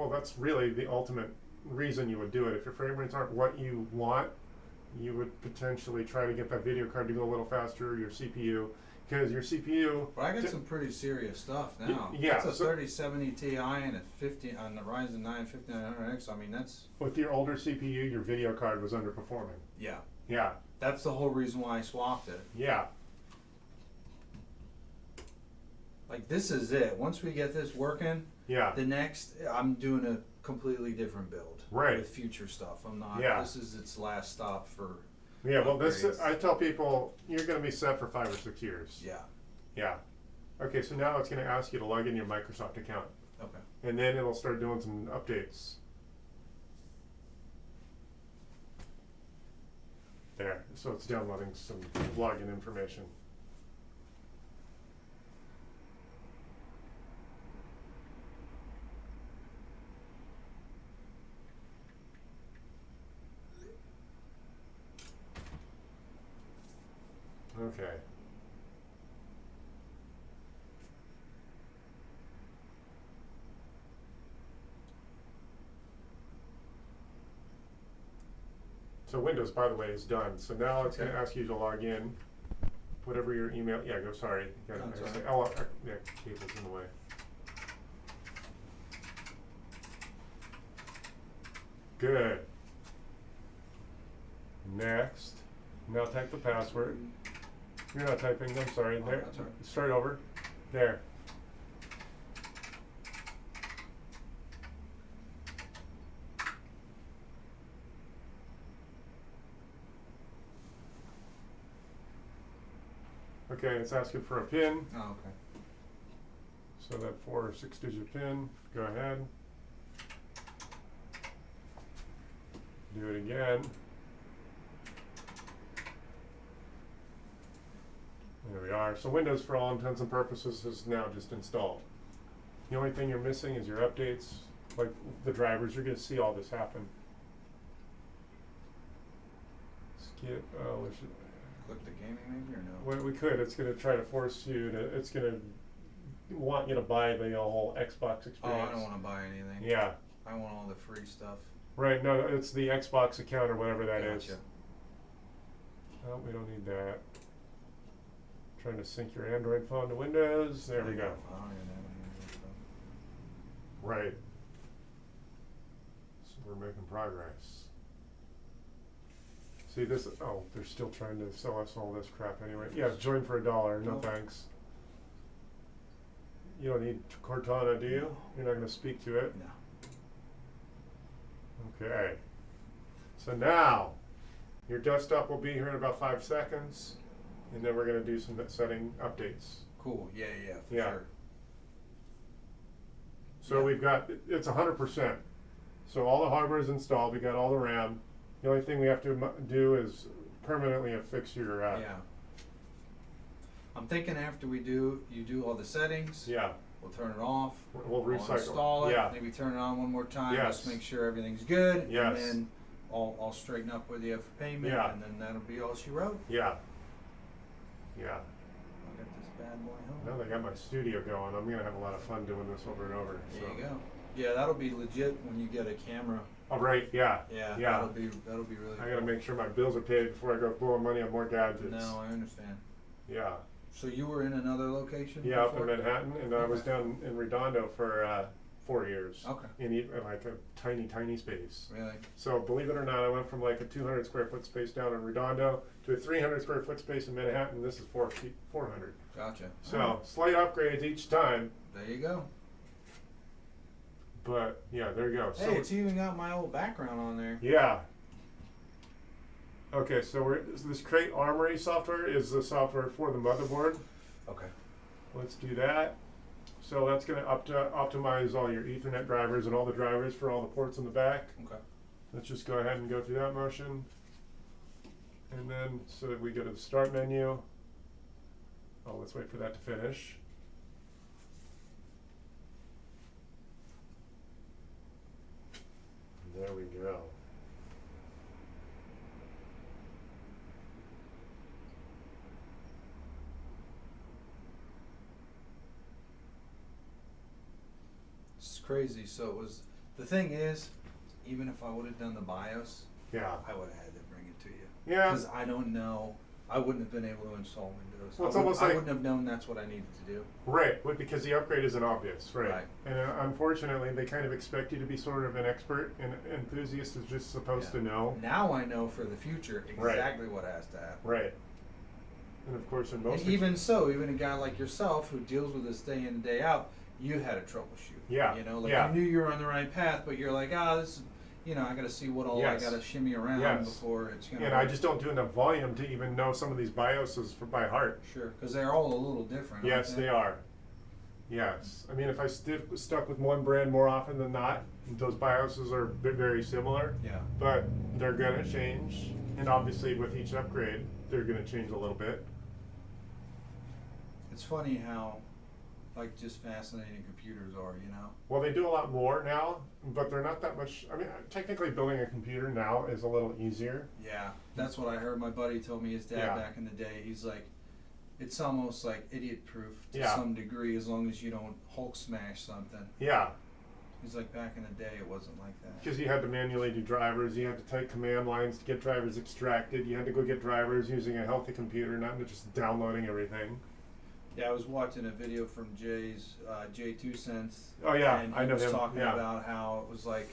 [SPEAKER 1] That's really the ultimate reason you would do it. If your frame rates aren't what you want, you would potentially try to get that video card to go a little faster, your CPU, because your CPU...
[SPEAKER 2] But I got some pretty serious stuff now.
[SPEAKER 1] Yeah.
[SPEAKER 2] It's a 3070 Ti and a 50 on the Ryzen 9 5900X. I mean, that's...
[SPEAKER 1] With your older CPU, your video card was underperforming.
[SPEAKER 2] Yeah.
[SPEAKER 1] Yeah.
[SPEAKER 2] That's the whole reason why I swapped it.
[SPEAKER 1] Yeah.
[SPEAKER 2] Like this is it. Once we get this working,
[SPEAKER 1] Yeah.
[SPEAKER 2] the next I'm doing a completely different build.
[SPEAKER 1] Right.
[SPEAKER 2] With future stuff. I'm not.
[SPEAKER 1] Yeah.
[SPEAKER 2] This is its last stop for.
[SPEAKER 1] Yeah, well, this
[SPEAKER 2] upgrades.
[SPEAKER 1] I tell people you're going to be set for 5 or 6 years.
[SPEAKER 2] Yeah.
[SPEAKER 1] Yeah. Okay, so now it's going to ask you to log in your Microsoft account,
[SPEAKER 2] Okay.
[SPEAKER 1] and then it'll start doing some updates. There, so it's downloading some login information. Okay. So Windows, by the way, is done. So now it's going to ask you to log in, whatever your email. Yeah, go. Sorry. Yeah,
[SPEAKER 2] That's all right.
[SPEAKER 1] yeah, cable's in the way. Good. Next. Now type the password. You're not typing. I'm sorry.
[SPEAKER 2] Oh,
[SPEAKER 1] There.
[SPEAKER 2] that's all right.
[SPEAKER 1] Start over. There. Okay, it's asking for a PIN.
[SPEAKER 2] Oh, okay.
[SPEAKER 1] So that 4 or 6 digit PIN. Go ahead. Do it again. There we are. So Windows, for all intents and purposes, is now just installed. The only thing you're missing is your updates, like the drivers. You're going to see all this happen. Skip. Oh, we should.
[SPEAKER 2] Click the gaming maybe or no?
[SPEAKER 1] Well, we could. It's going to try to force you to. It's going to want you to buy the whole Xbox experience.
[SPEAKER 2] Oh, I don't want to buy anything.
[SPEAKER 1] Yeah.
[SPEAKER 2] I want all the free stuff.
[SPEAKER 1] Right. No, it's the Xbox account or whatever that is.
[SPEAKER 2] Gotcha.
[SPEAKER 1] Oh, we don't need that. Trying to sync your Android phone to Windows. There we go.
[SPEAKER 2] I don't even have any of that stuff.
[SPEAKER 1] Right. So we're making progress. See this? Oh, they're still trying to sell us all this crap anyway. Yeah, join for $1. No
[SPEAKER 2] Nope.
[SPEAKER 1] thanks. You don't need Cortana, do you? You're not going to speak to it?
[SPEAKER 2] No.
[SPEAKER 1] Okay. So now, your desktop will be here in about 5 seconds, and then we're going to do some setting updates.
[SPEAKER 2] Cool. Yeah, for
[SPEAKER 1] Yeah.
[SPEAKER 2] sure.
[SPEAKER 1] So
[SPEAKER 2] Yeah.
[SPEAKER 1] we've got, it's 100%. So all the hardware is installed, we got all the RAM. The only thing we have to do is permanently affix your,
[SPEAKER 2] Yeah. I'm thinking after you do all the settings.
[SPEAKER 1] yeah,
[SPEAKER 2] We'll turn it off.
[SPEAKER 1] we'll
[SPEAKER 2] I'll
[SPEAKER 1] recycle.
[SPEAKER 2] install it.
[SPEAKER 1] Yeah,
[SPEAKER 2] Maybe turn it on one more time.
[SPEAKER 1] Yes.
[SPEAKER 2] Just make sure everything's good.
[SPEAKER 1] Yes.
[SPEAKER 2] And then I'll straighten up with you for payment.
[SPEAKER 1] Yeah.
[SPEAKER 2] And then that'll be all she wrote.
[SPEAKER 1] yeah, yeah.
[SPEAKER 2] I'll get this bad boy home.
[SPEAKER 1] Now that I got my studio going, I'm gonna have a lot of fun doing this over and over.
[SPEAKER 2] There
[SPEAKER 1] So.
[SPEAKER 2] you go. Yeah, that'll be legit when you get a camera.
[SPEAKER 1] Oh, right, yeah.
[SPEAKER 2] Yeah,
[SPEAKER 1] Yeah.
[SPEAKER 2] that'll be really
[SPEAKER 1] I gotta
[SPEAKER 2] cool.
[SPEAKER 1] make sure my bills are paid before I go blowing money on more gadgets.
[SPEAKER 2] No, I understand.
[SPEAKER 1] Yeah.
[SPEAKER 2] So you were in another location?
[SPEAKER 1] Yeah, up in
[SPEAKER 2] before?
[SPEAKER 1] Manhattan, and I was
[SPEAKER 2] Okay.
[SPEAKER 1] down in Redondo for 4 years.
[SPEAKER 2] Okay.
[SPEAKER 1] In like a tiny space.
[SPEAKER 2] Really?
[SPEAKER 1] So believe it or not, I went from like a 200 square foot space down in Redondo to a 300 square foot space in Manhattan. This is 400.
[SPEAKER 2] Gotcha.
[SPEAKER 1] So
[SPEAKER 2] Alright.
[SPEAKER 1] slight upgrades each time,
[SPEAKER 2] There you go.
[SPEAKER 1] but yeah, there you go. So
[SPEAKER 2] Hey, it's even got my old background on there.
[SPEAKER 1] yeah. Okay, so this Crate Armory software is the software for the motherboard.
[SPEAKER 2] Okay.
[SPEAKER 1] Let's do that. So that's going to optimize all your Ethernet drivers and all the drivers for all the ports in the back.
[SPEAKER 2] Okay.
[SPEAKER 1] Let's just go ahead and go through that motion. And then, so that we go to the start menu. Oh, let's wait for that to finish. There we go.
[SPEAKER 2] It's crazy. So it was, the thing is, even if I would have done the BIOS,
[SPEAKER 1] Yeah.
[SPEAKER 2] I would have had to bring it to you.
[SPEAKER 1] Yeah.
[SPEAKER 2] Because I don't know, I wouldn't have been able to install Windows.
[SPEAKER 1] Well, it's
[SPEAKER 2] I
[SPEAKER 1] almost like-
[SPEAKER 2] wouldn't have known that's what I needed to do.
[SPEAKER 1] Right, well, because the upgrade isn't obvious, right?
[SPEAKER 2] Right.
[SPEAKER 1] And unfortunately, they kind of expect you to be sort of an expert, and enthusiast is just supposed
[SPEAKER 2] Yeah.
[SPEAKER 1] to know.
[SPEAKER 2] Now I know for the future
[SPEAKER 1] Right.
[SPEAKER 2] exactly what has to happen.
[SPEAKER 1] Right. And of course, in most
[SPEAKER 2] And even so, even a guy like yourself who deals with this day in and day out, you had a troubleshoot.
[SPEAKER 1] Yeah,
[SPEAKER 2] You know, like
[SPEAKER 1] yeah.
[SPEAKER 2] you knew you were on the right path, but you're like, this is, I got to see what all
[SPEAKER 1] Yes.
[SPEAKER 2] I got to shimmy around
[SPEAKER 1] Yes.
[SPEAKER 2] before it's going to.
[SPEAKER 1] And I just don't do enough volume to even know some of these BIOSes by heart.
[SPEAKER 2] Sure, because they're all a little different.
[SPEAKER 1] Yes,
[SPEAKER 2] aren't
[SPEAKER 1] they are. Yes. I mean, if I stuck with one brand more often than not, those BIOSes are very similar.
[SPEAKER 2] Yeah.
[SPEAKER 1] But they're going to change. And obviously, with each upgrade, they're going to change a little bit.
[SPEAKER 2] It's funny how, like, just fascinating computers are,
[SPEAKER 1] Well, they do a lot more now, but they're not that much. I mean, technically, building a computer now is a little easier.
[SPEAKER 2] Yeah, that's what I heard. My buddy told me his dad
[SPEAKER 1] Yeah.
[SPEAKER 2] back in the day. He's like, it's almost like idiot proof to
[SPEAKER 1] Yeah.
[SPEAKER 2] some degree as long as you don't Hulk smash something.
[SPEAKER 1] Yeah.
[SPEAKER 2] He's like, back in the day, it wasn't like that.
[SPEAKER 1] Because you had to manually do drivers, you had to type command lines to get drivers extracted, you had to go get drivers using a healthy computer, not just downloading everything.
[SPEAKER 2] Yeah, I was watching a video from J2 Cents.
[SPEAKER 1] Oh yeah,
[SPEAKER 2] and
[SPEAKER 1] I know
[SPEAKER 2] he was
[SPEAKER 1] him.
[SPEAKER 2] talking
[SPEAKER 1] Yeah.
[SPEAKER 2] about how it was like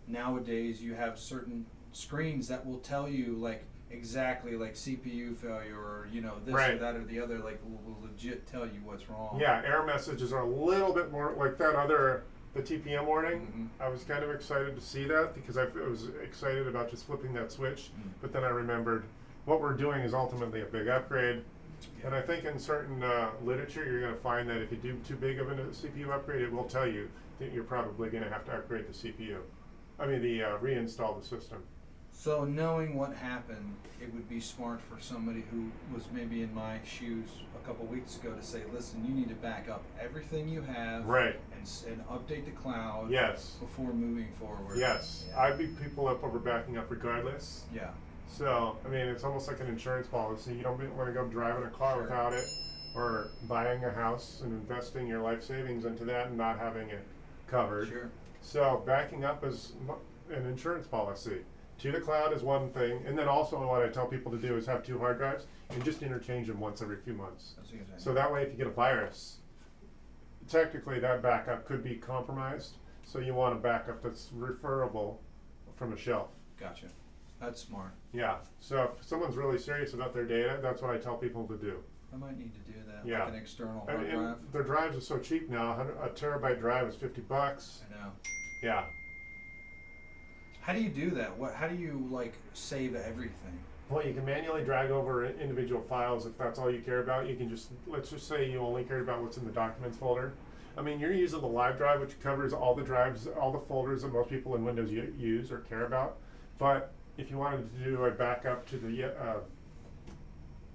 [SPEAKER 2] nowadays you have certain screens that will tell you like exactly like CPU failure or this or
[SPEAKER 1] Right.
[SPEAKER 2] that or the other, like will legit tell you what's wrong.
[SPEAKER 1] Yeah, error messages are a little bit more like that other, the TPM warning.
[SPEAKER 2] Mhm.
[SPEAKER 1] I was kind of excited to see that because I was excited about just flipping that switch, but then I remembered what we're doing is ultimately a big upgrade.
[SPEAKER 2] Yeah.
[SPEAKER 1] And I think in certain literature, you're going to find that if you do too big of a CPU upgrade, it will tell you that you're probably going to have to upgrade the CPU. I mean, reinstall the system.
[SPEAKER 2] So knowing what happened, it would be smart for somebody who was maybe in my shoes a couple weeks ago to say, listen, you need to back up everything you have
[SPEAKER 1] Right.
[SPEAKER 2] and update the cloud
[SPEAKER 1] Yes.
[SPEAKER 2] before moving forward.
[SPEAKER 1] Yes.
[SPEAKER 2] Yeah.
[SPEAKER 1] I beat people up over backing up regardless.
[SPEAKER 2] Yeah.
[SPEAKER 1] So, I mean, it's almost like an insurance policy. You don't want to go driving a car
[SPEAKER 2] Sure.
[SPEAKER 1] without it, or buying a house and investing your life savings into that and not having it covered.
[SPEAKER 2] Sure.
[SPEAKER 1] So, backing up is an insurance policy. To the cloud is one thing, and then also what I tell people to do is have 2 hard drives and just interchange them once every few months.
[SPEAKER 2] That's what you're saying.
[SPEAKER 1] So that way, if you get a virus, technically that backup could be compromised. So you want a backup that's referable from a shelf.
[SPEAKER 2] Gotcha. That's smart.
[SPEAKER 1] Yeah. So if someone's really serious about their data, that's what I tell people to do.
[SPEAKER 2] I might need to do that.
[SPEAKER 1] Yeah.
[SPEAKER 2] Like an external
[SPEAKER 1] And,
[SPEAKER 2] hard
[SPEAKER 1] and
[SPEAKER 2] drive.
[SPEAKER 1] their drives are so cheap now. A terabyte drive is $50.
[SPEAKER 2] I know.
[SPEAKER 1] Yeah.
[SPEAKER 2] How do you do that? How do you like save everything?
[SPEAKER 1] Well, you can manually drag over individual files if that's all you care about. You can just, let's just say you only care about what's in the documents folder. I mean, you're using the live drive, which covers all the drives, all the folders that most people in Windows use or care about. But if you wanted to do a backup to the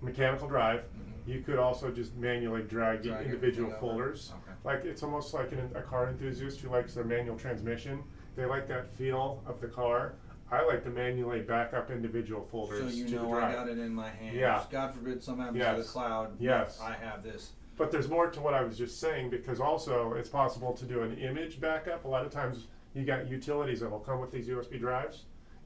[SPEAKER 1] mechanical drive, you could also just manually drag individual
[SPEAKER 2] everything over.
[SPEAKER 1] folders.
[SPEAKER 2] Okay.
[SPEAKER 1] Like, it's almost like a car enthusiast who likes their manual transmission. They like that feel of the car. I like to manually back up individual folders
[SPEAKER 2] So you
[SPEAKER 1] to the
[SPEAKER 2] know
[SPEAKER 1] drive.
[SPEAKER 2] I got it in my hands.
[SPEAKER 1] Yeah.
[SPEAKER 2] God forbid something happens
[SPEAKER 1] Yes.
[SPEAKER 2] to the cloud.
[SPEAKER 1] Yes.
[SPEAKER 2] I have this.
[SPEAKER 1] But there's more to what I was just saying, because also it's possible to do an image backup. A lot of times you got utilities that will come with these USB drives,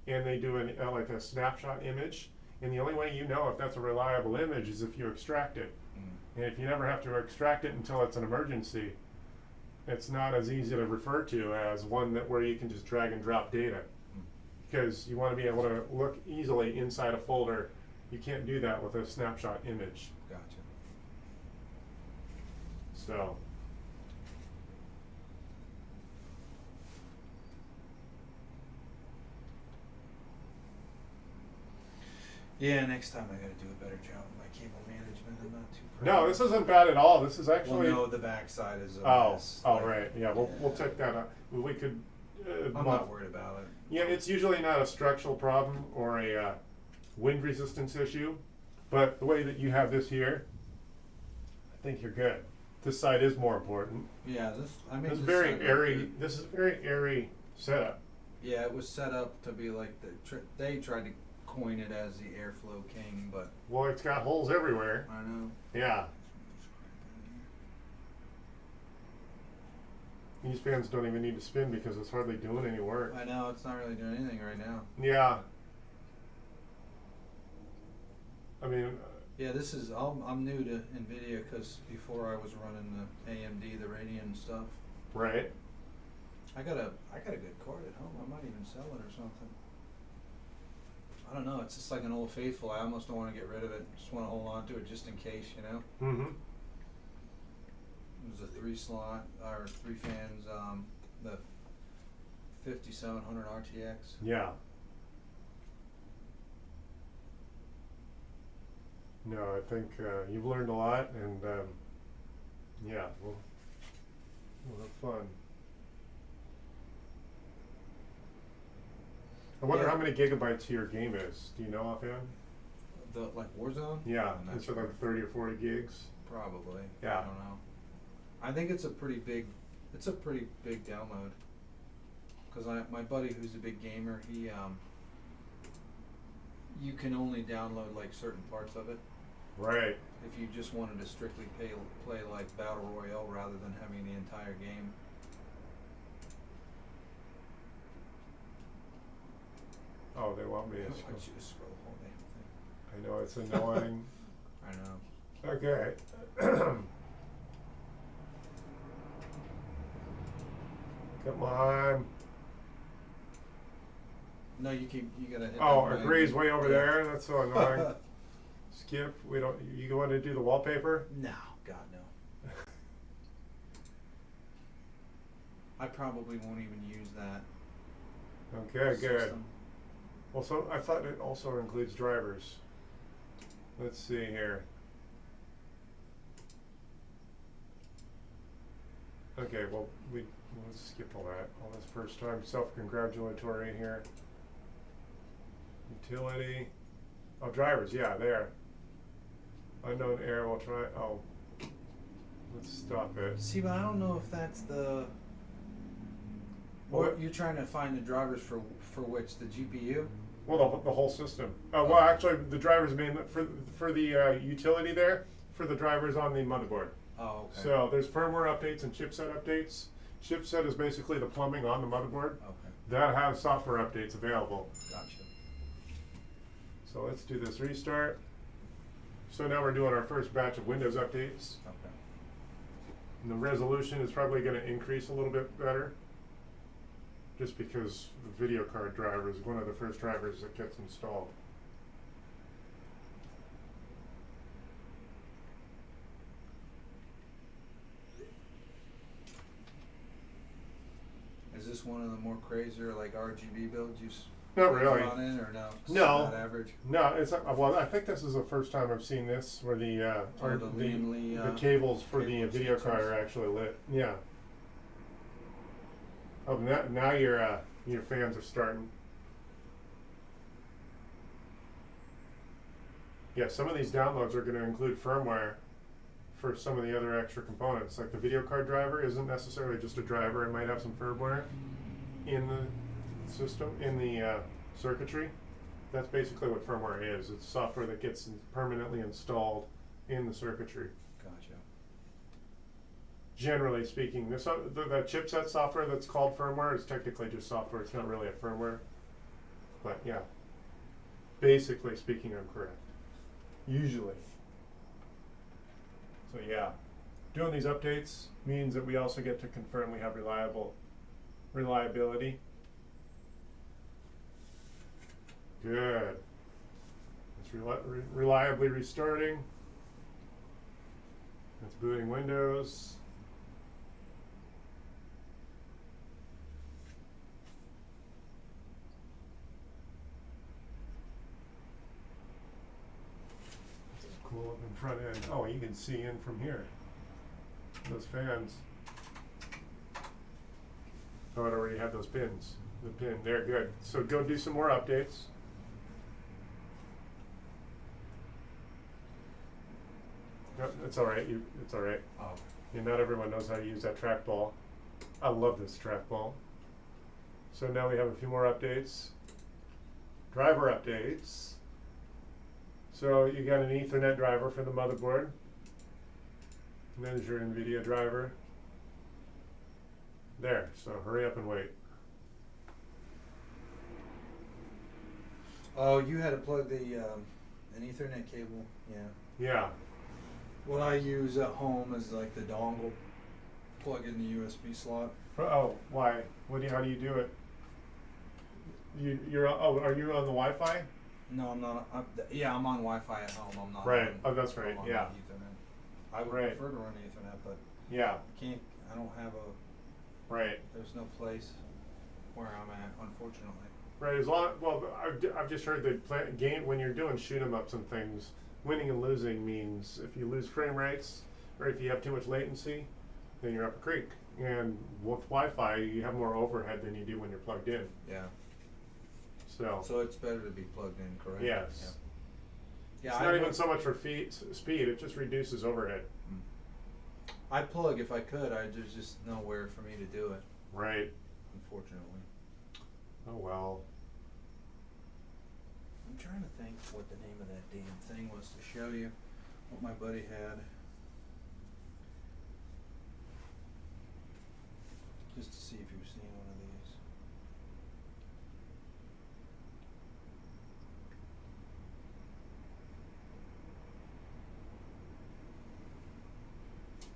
[SPEAKER 1] and they do like a snapshot image. And the only way you know if that's a reliable image is if you extract it. And if you never have to extract it until it's an emergency, it's not as easy to refer to as one where you can just drag and drop data. Because you want to be able to look easily inside a folder. You can't do that with a snapshot image.
[SPEAKER 2] Gotcha.
[SPEAKER 1] So,
[SPEAKER 2] Yeah, next time I gotta do a better job with my cable management. I'm not too proud.
[SPEAKER 1] no, this isn't bad at all. This is actually.
[SPEAKER 2] Well, no, the backside is a
[SPEAKER 1] Oh,
[SPEAKER 2] mess.
[SPEAKER 1] oh,
[SPEAKER 2] Like,
[SPEAKER 1] right. Yeah, we'll take that up. We could.
[SPEAKER 2] I'm not worried about it.
[SPEAKER 1] Yeah, it's usually not a structural problem or a wind resistance issue, but the way that you have this here, I think you're good. This side is more important.
[SPEAKER 2] Yeah, I mean,
[SPEAKER 1] This is very airy. This is very airy setup.
[SPEAKER 2] Yeah, it was set up to be like they tried to coin it as the airflow king, but
[SPEAKER 1] Well, it's got holes everywhere.
[SPEAKER 2] I know.
[SPEAKER 1] Yeah. These fans don't even need to spin because it's hardly doing any work.
[SPEAKER 2] I know it's not really doing anything right now.
[SPEAKER 1] Yeah. I mean,
[SPEAKER 2] Yeah, this is I'm new to NVIDIA because before I was running the AMD, the Radeon stuff.
[SPEAKER 1] right.
[SPEAKER 2] I got a good card at home. I might even sell it or something. I don't know. It's just like an old faithful. I almost don't want to get rid of it. Just want to hold on to it just in case, you know.
[SPEAKER 1] Mm-hmm.
[SPEAKER 2] It was a 3 slot or 3 fans. The 5700 RTX.
[SPEAKER 1] Yeah. No, I think you've learned a lot, and yeah, we'll have fun. I wonder
[SPEAKER 2] Yeah.
[SPEAKER 1] how many gigabytes your game is. Do you know offhand?
[SPEAKER 2] The like Warzone.
[SPEAKER 1] Yeah,
[SPEAKER 2] I'm not
[SPEAKER 1] it's
[SPEAKER 2] sure.
[SPEAKER 1] like 30 or 40 gigs.
[SPEAKER 2] Probably.
[SPEAKER 1] Yeah.
[SPEAKER 2] I don't know. I think it's a pretty big. It's a pretty big download. Cause my buddy who's a big gamer, he you can only download like certain parts of it.
[SPEAKER 1] Right.
[SPEAKER 2] If you just wanted to strictly play like Battle Royale rather than having the entire game.
[SPEAKER 1] Oh, they want me
[SPEAKER 2] Why
[SPEAKER 1] to
[SPEAKER 2] don't you just scroll the whole damn thing?
[SPEAKER 1] I know it's annoying.
[SPEAKER 2] I know.
[SPEAKER 1] Okay. Come on.
[SPEAKER 2] No, you gotta hit
[SPEAKER 1] Oh,
[SPEAKER 2] that
[SPEAKER 1] agree's way over
[SPEAKER 2] Yeah.
[SPEAKER 1] there. That's so annoying. Skip. We don't. You want to do the wallpaper?
[SPEAKER 2] No, God no. I probably won't even use that.
[SPEAKER 1] Okay, good.
[SPEAKER 2] system.
[SPEAKER 1] Well, so I thought it also includes drivers. Let's see here. Okay, well, let's skip all that. All this first time self-congratulatory here. Utility. Oh, drivers, yeah, there. Unknown error, we'll try, oh. Let's stop it.
[SPEAKER 2] See, but I don't know if that's the.
[SPEAKER 1] What?
[SPEAKER 2] You're trying to find the drivers for which the GPU.
[SPEAKER 1] Well, the whole system. Well, actually, the drivers mean for the utility there, for the drivers on the motherboard.
[SPEAKER 2] Oh, okay.
[SPEAKER 1] So there's firmware updates and chipset updates. Chipset is basically the plumbing on the motherboard
[SPEAKER 2] Okay.
[SPEAKER 1] that have software updates available.
[SPEAKER 2] Gotcha.
[SPEAKER 1] So let's do this restart. So now we're doing our first batch of Windows updates.
[SPEAKER 2] Okay.
[SPEAKER 1] And the resolution is probably going to increase a little bit better, just because the video card driver is one of the first drivers that gets installed.
[SPEAKER 2] Is this one of the more crazier like RGB builds you
[SPEAKER 1] Not really.
[SPEAKER 2] on in, or no? It's
[SPEAKER 1] No.
[SPEAKER 2] Not average.
[SPEAKER 1] No, it's well. I think this is the first time I've seen this where the the cables for the
[SPEAKER 2] cable
[SPEAKER 1] video card
[SPEAKER 2] extensions.
[SPEAKER 1] are actually lit. Yeah. Oh, now your fans are starting. Yeah, some of these downloads are going to include firmware for some of the other extra components. Like the video card driver isn't necessarily just a driver; it might have some firmware in the system, in the circuitry. That's basically what firmware is. It's software that gets permanently installed in the circuitry.
[SPEAKER 2] Gotcha.
[SPEAKER 1] Generally speaking, the chipset software that's called firmware is technically just software. It's not really a firmware. But yeah, basically speaking, I'm correct. Usually. So yeah, doing these updates means that we also get to confirm we have reliability. Good. It's reliably restarting. It's booting Windows. Cool looking front end. Oh, you can see in from here. Those fans. Oh, it already had those pins. The pin, they're good. So go do some more updates. No, it's all right. It's all right.
[SPEAKER 2] Oh.
[SPEAKER 1] Yeah, not everyone knows how to use that trackball. I love this trackball. So now we have a few more updates. Driver updates. So you got an Ethernet driver for the motherboard. And there's your NVIDIA driver. There, so hurry up and wait.
[SPEAKER 2] Oh, you had to plug the an Ethernet cable. Yeah.
[SPEAKER 1] Yeah.
[SPEAKER 2] What I use at home is like the dongle. Plug in the USB slot.
[SPEAKER 1] Oh, why? How do you do it? Are you on the Wi-Fi?
[SPEAKER 2] No, I'm not. Yeah, I'm on Wi-Fi at home. I'm not.
[SPEAKER 1] Right.
[SPEAKER 2] On,
[SPEAKER 1] Oh, that's right.
[SPEAKER 2] I'm on
[SPEAKER 1] Yeah.
[SPEAKER 2] Ethernet. I would
[SPEAKER 1] Right.
[SPEAKER 2] prefer to run Ethernet, but
[SPEAKER 1] Yeah.
[SPEAKER 2] I can't. I don't have a.
[SPEAKER 1] Right.
[SPEAKER 2] There's no place where I'm at, unfortunately.
[SPEAKER 1] Right. As long well, I've just heard that game when you're doing shoot 'em ups and things, winning and losing means if you lose frame rates or if you have too much latency, then you're up a creek. And with Wi-Fi, you have more overhead than you do when you're plugged in.
[SPEAKER 2] Yeah.
[SPEAKER 1] So.
[SPEAKER 2] So it's better to be plugged in, correct?
[SPEAKER 1] Yes.
[SPEAKER 2] Yeah.
[SPEAKER 1] It's not even so much for speed; it just reduces overhead.
[SPEAKER 2] I'd plug if I could. There's just nowhere for me to do it,
[SPEAKER 1] Right.
[SPEAKER 2] unfortunately.
[SPEAKER 1] Oh well.
[SPEAKER 2] I'm trying to think what the name of that damn thing was to show you what my buddy had. Just to see if you've seen one of these.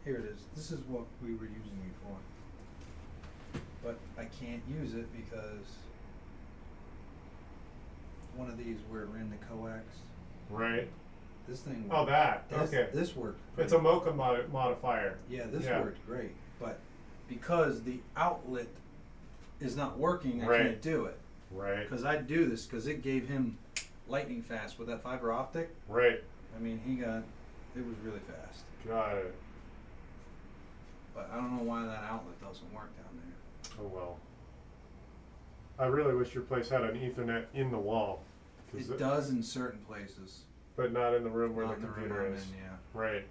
[SPEAKER 2] Here it is. This is what we were using before. But I can't use it because one of these where we're in the coax.
[SPEAKER 1] Right.
[SPEAKER 2] This thing.
[SPEAKER 1] Oh, that. Okay.
[SPEAKER 2] This worked.
[SPEAKER 1] It's a Mocha modifier.
[SPEAKER 2] Yeah, this
[SPEAKER 1] Yeah.
[SPEAKER 2] worked great, but because the outlet is not working, I
[SPEAKER 1] Right.
[SPEAKER 2] can't do it.
[SPEAKER 1] Right.
[SPEAKER 2] Because I'd do this because it gave him lightning fast with that fiber optic.
[SPEAKER 1] Right.
[SPEAKER 2] I mean, it was really fast.
[SPEAKER 1] Got it.
[SPEAKER 2] But I don't know why that outlet doesn't work down there.
[SPEAKER 1] Oh well. I really wish your place had an Ethernet in the wall.
[SPEAKER 2] It does in certain places.
[SPEAKER 1] But not in the room where
[SPEAKER 2] Not
[SPEAKER 1] the
[SPEAKER 2] in the
[SPEAKER 1] computer
[SPEAKER 2] room I'm
[SPEAKER 1] is.
[SPEAKER 2] in, yeah.
[SPEAKER 1] Right.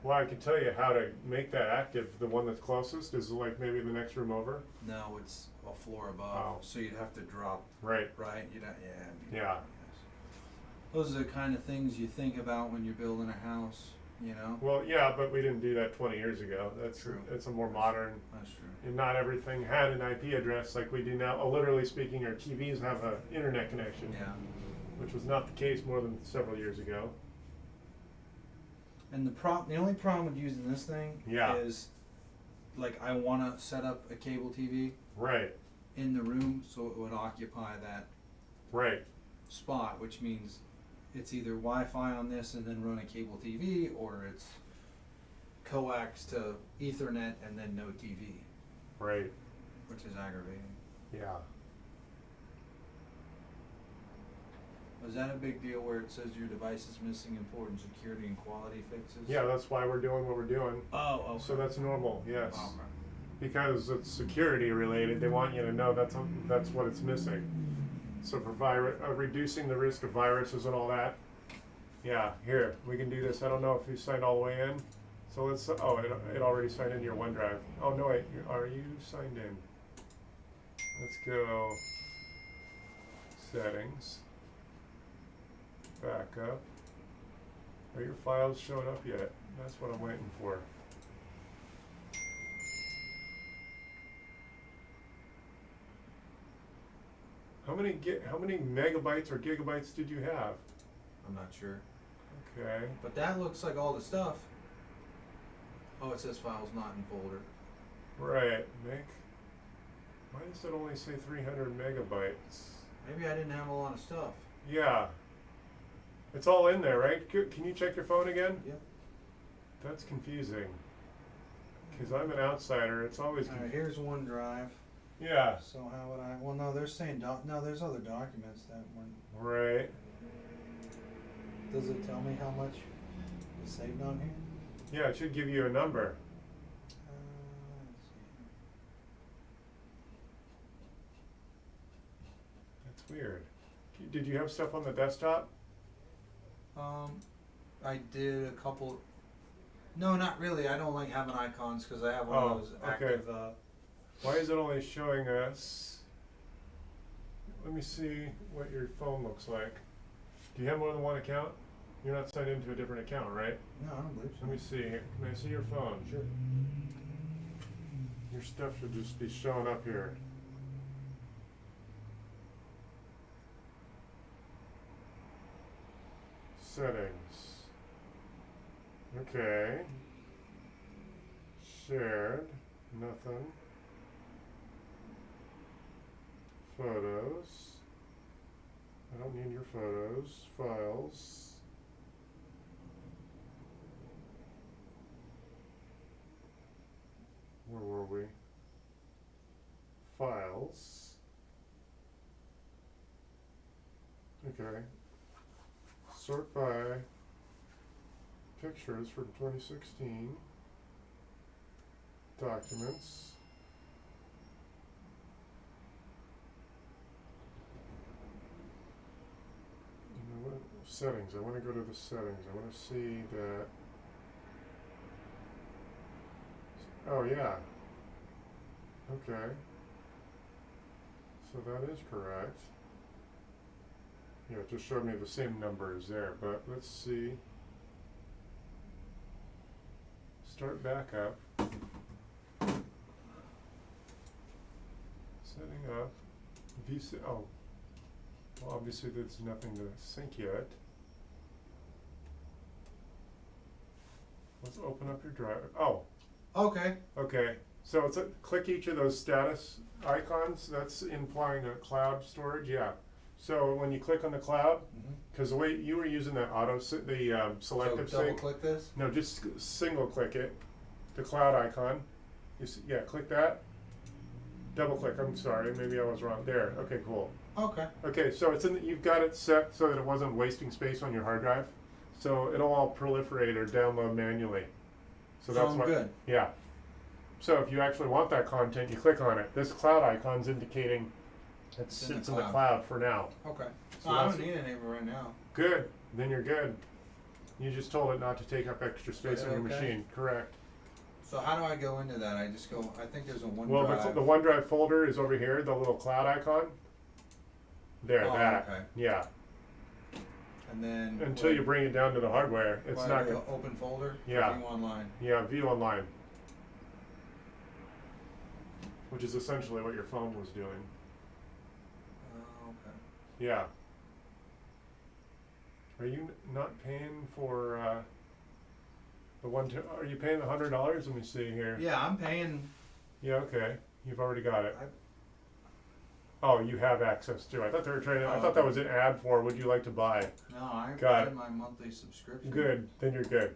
[SPEAKER 1] Well, I can tell you how to make that active. The one that's closest is like maybe the next room over.
[SPEAKER 2] No, it's a floor above,
[SPEAKER 1] Oh.
[SPEAKER 2] so you'd have to drop.
[SPEAKER 1] Right.
[SPEAKER 2] Right? You don't. Yeah. I mean,
[SPEAKER 1] Yeah.
[SPEAKER 2] yes. Those are the kind of things you think about when you're building a house. You know.
[SPEAKER 1] Well, yeah, but we didn't do that 20 years ago. That's
[SPEAKER 2] True.
[SPEAKER 1] It's a more modern.
[SPEAKER 2] That's true.
[SPEAKER 1] And not everything had an IP address like we do now. Oh, literally speaking, our TVs have an internet connection,
[SPEAKER 2] Yeah.
[SPEAKER 1] which was not the case more than several years ago.
[SPEAKER 2] And the only problem with using this thing
[SPEAKER 1] Yeah.
[SPEAKER 2] is, like, I want to set up a cable TV
[SPEAKER 1] Right.
[SPEAKER 2] in the room so it would occupy that
[SPEAKER 1] Right.
[SPEAKER 2] spot, which means it's either Wi-Fi on this and then run a cable TV, or it's coax to Ethernet and then no TV,
[SPEAKER 1] Right.
[SPEAKER 2] which is aggravating.
[SPEAKER 1] Yeah.
[SPEAKER 2] Was that a big deal where it says your device is missing important security and quality fixes?
[SPEAKER 1] Yeah, that's why we're doing what we're doing.
[SPEAKER 2] Oh, okay.
[SPEAKER 1] So that's normal, yes.
[SPEAKER 2] Okay.
[SPEAKER 1] Because it's security related, they want you to know that's what it's missing. So for reducing the risk of viruses and all that, yeah, here, we can do this. I don't know if you signed all the way in. So let's, oh, it already signed into your OneDrive. Oh, no, wait, are you signed in? Let's go settings, backup. Are your files showing up yet? That's what I'm waiting for. How many megabytes or gigabytes did you have?
[SPEAKER 2] I'm not sure.
[SPEAKER 1] Okay.
[SPEAKER 2] But that looks like all the stuff. Oh, it says files not in folder.
[SPEAKER 1] Right. Why does it only say 300 megabytes?
[SPEAKER 2] Maybe I didn't have a lot of stuff.
[SPEAKER 1] Yeah. It's all in there, right? Can you check your phone again?
[SPEAKER 2] Yep.
[SPEAKER 1] That's confusing. Because I'm an outsider. It's always
[SPEAKER 2] All right, here's OneDrive.
[SPEAKER 1] Yeah.
[SPEAKER 2] So how would I? Well, no, they're saying no. There's other documents that one.
[SPEAKER 1] Right.
[SPEAKER 2] Does it tell me how much is saved on here?
[SPEAKER 1] Yeah, it should give you a number.
[SPEAKER 2] Let's see.
[SPEAKER 1] That's weird. Did you have stuff on the desktop?
[SPEAKER 2] I did a couple. No, not really. I don't like having icons because I have one
[SPEAKER 1] Oh,
[SPEAKER 2] of those
[SPEAKER 1] okay.
[SPEAKER 2] active.
[SPEAKER 1] Why is it only showing us? Let me see what your phone looks like. Do you have more than one account? You're not signed into a different account, right?
[SPEAKER 2] No, I don't believe so.
[SPEAKER 1] Let me see here. Can I see your phone?
[SPEAKER 2] Sure.
[SPEAKER 1] Your stuff should just be showing up here. Settings. Okay. Shared. Nothing. Photos. I don't don't need your photos. Files. Where were we? Files. Okay. Sort by pictures from 2016. Documents. You know what? Settings. I want to go to the settings. I want to see that. Oh, yeah. Okay. So that is correct. Yeah, it just showed me the same numbers there, but let's see. Start back up. Setting up. Oh. Well, obviously there's nothing to sync yet. Let's open up your drive. Oh.
[SPEAKER 2] Okay.
[SPEAKER 1] Okay. So it's click each of those status icons. That's implying a cloud storage. Yeah. So when you click on the cloud, because the way you were using that selective
[SPEAKER 2] so double
[SPEAKER 1] sync.
[SPEAKER 2] click this?
[SPEAKER 1] No, just single click it. The cloud icon. Yeah, click that. Double click. I'm sorry, maybe I was wrong. There. Okay, cool.
[SPEAKER 2] Okay.
[SPEAKER 1] Okay, so it's you've got it set so that it wasn't wasting space on your hard drive. So it'll all proliferate or download manually. So that's what.
[SPEAKER 2] Good.
[SPEAKER 1] Yeah. So if you actually want that content, you click on it. This cloud icon's indicating it sits in the cloud for now.
[SPEAKER 2] Okay.
[SPEAKER 1] So
[SPEAKER 2] I don't need any right now.
[SPEAKER 1] Good. Then you're good. You just told it not to take up extra space on your machine. Correct.
[SPEAKER 2] So how do I go into that? I just go. I think there's a OneDrive.
[SPEAKER 1] Well, the OneDrive folder is over here. The little cloud icon. There.
[SPEAKER 2] Oh,
[SPEAKER 1] that.
[SPEAKER 2] okay.
[SPEAKER 1] Yeah.
[SPEAKER 2] And then
[SPEAKER 1] until you bring it down to the hardware, it's not going to
[SPEAKER 2] open folder.
[SPEAKER 1] Yeah.
[SPEAKER 2] View online.
[SPEAKER 1] Yeah. View online. Which is essentially what your phone was doing.
[SPEAKER 2] Okay.
[SPEAKER 1] Yeah. Are you not paying for the are you paying the $100? Let me see here.
[SPEAKER 2] Yeah, I'm paying.
[SPEAKER 1] Yeah, okay. You've already got it. Oh, you have access to. I thought they were trying to. I thought that was an ad for. Would you like to buy?
[SPEAKER 2] No, I
[SPEAKER 1] got
[SPEAKER 2] paid my monthly subscription.
[SPEAKER 1] Good. Then you're good.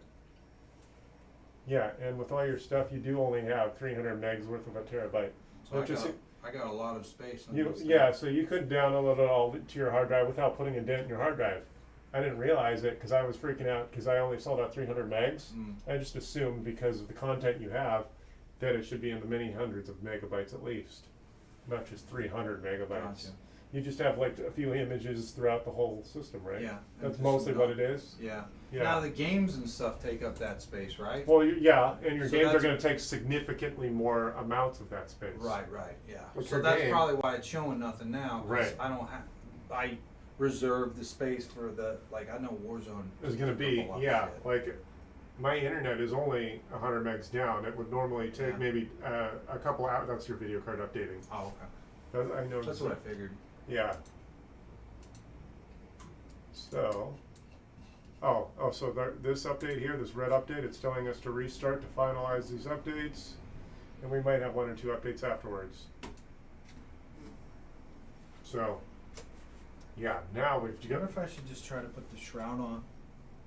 [SPEAKER 1] Yeah, and with all your stuff, you do only have 300 megs worth of a terabyte.
[SPEAKER 2] So I got a lot of space on this thing.
[SPEAKER 1] Yeah, so you could download it all to your hard drive without putting a dent in your hard drive. I didn't realize it because I was freaking out because I only saw that 300 megs. I just assumed because of the content you have that it should be in the many hundreds of megabytes at least, not just 300 megabytes.
[SPEAKER 2] Gotcha.
[SPEAKER 1] You just have like a few images throughout the whole system, right?
[SPEAKER 2] Yeah.
[SPEAKER 1] That's mostly what it is?
[SPEAKER 2] Yeah.
[SPEAKER 1] Yeah.
[SPEAKER 2] Now the games and stuff take up that space, right?
[SPEAKER 1] Well, yeah, and your
[SPEAKER 2] So
[SPEAKER 1] games are going to take significantly more amounts of that space.
[SPEAKER 2] Right, yeah.
[SPEAKER 1] With
[SPEAKER 2] So
[SPEAKER 1] your
[SPEAKER 2] that's
[SPEAKER 1] game-
[SPEAKER 2] probably why it's showing nothing now. 'Cause
[SPEAKER 1] Right.
[SPEAKER 2] I don't have. I reserve the space for the I know Warzone.
[SPEAKER 1] There's going to be, yeah, like my internet is only 100 megs down. It would normally take
[SPEAKER 2] Yeah.
[SPEAKER 1] maybe a couple hours. That's your video card updating.
[SPEAKER 2] Oh, okay.
[SPEAKER 1] I know.
[SPEAKER 2] That's what I figured.
[SPEAKER 1] Yeah. So, so this update here, this red update, it's telling us to restart to finalize these updates, and we might have one or two updates afterwards. So, yeah, now we've.
[SPEAKER 2] Do you wonder if I should just try to put the shroud on?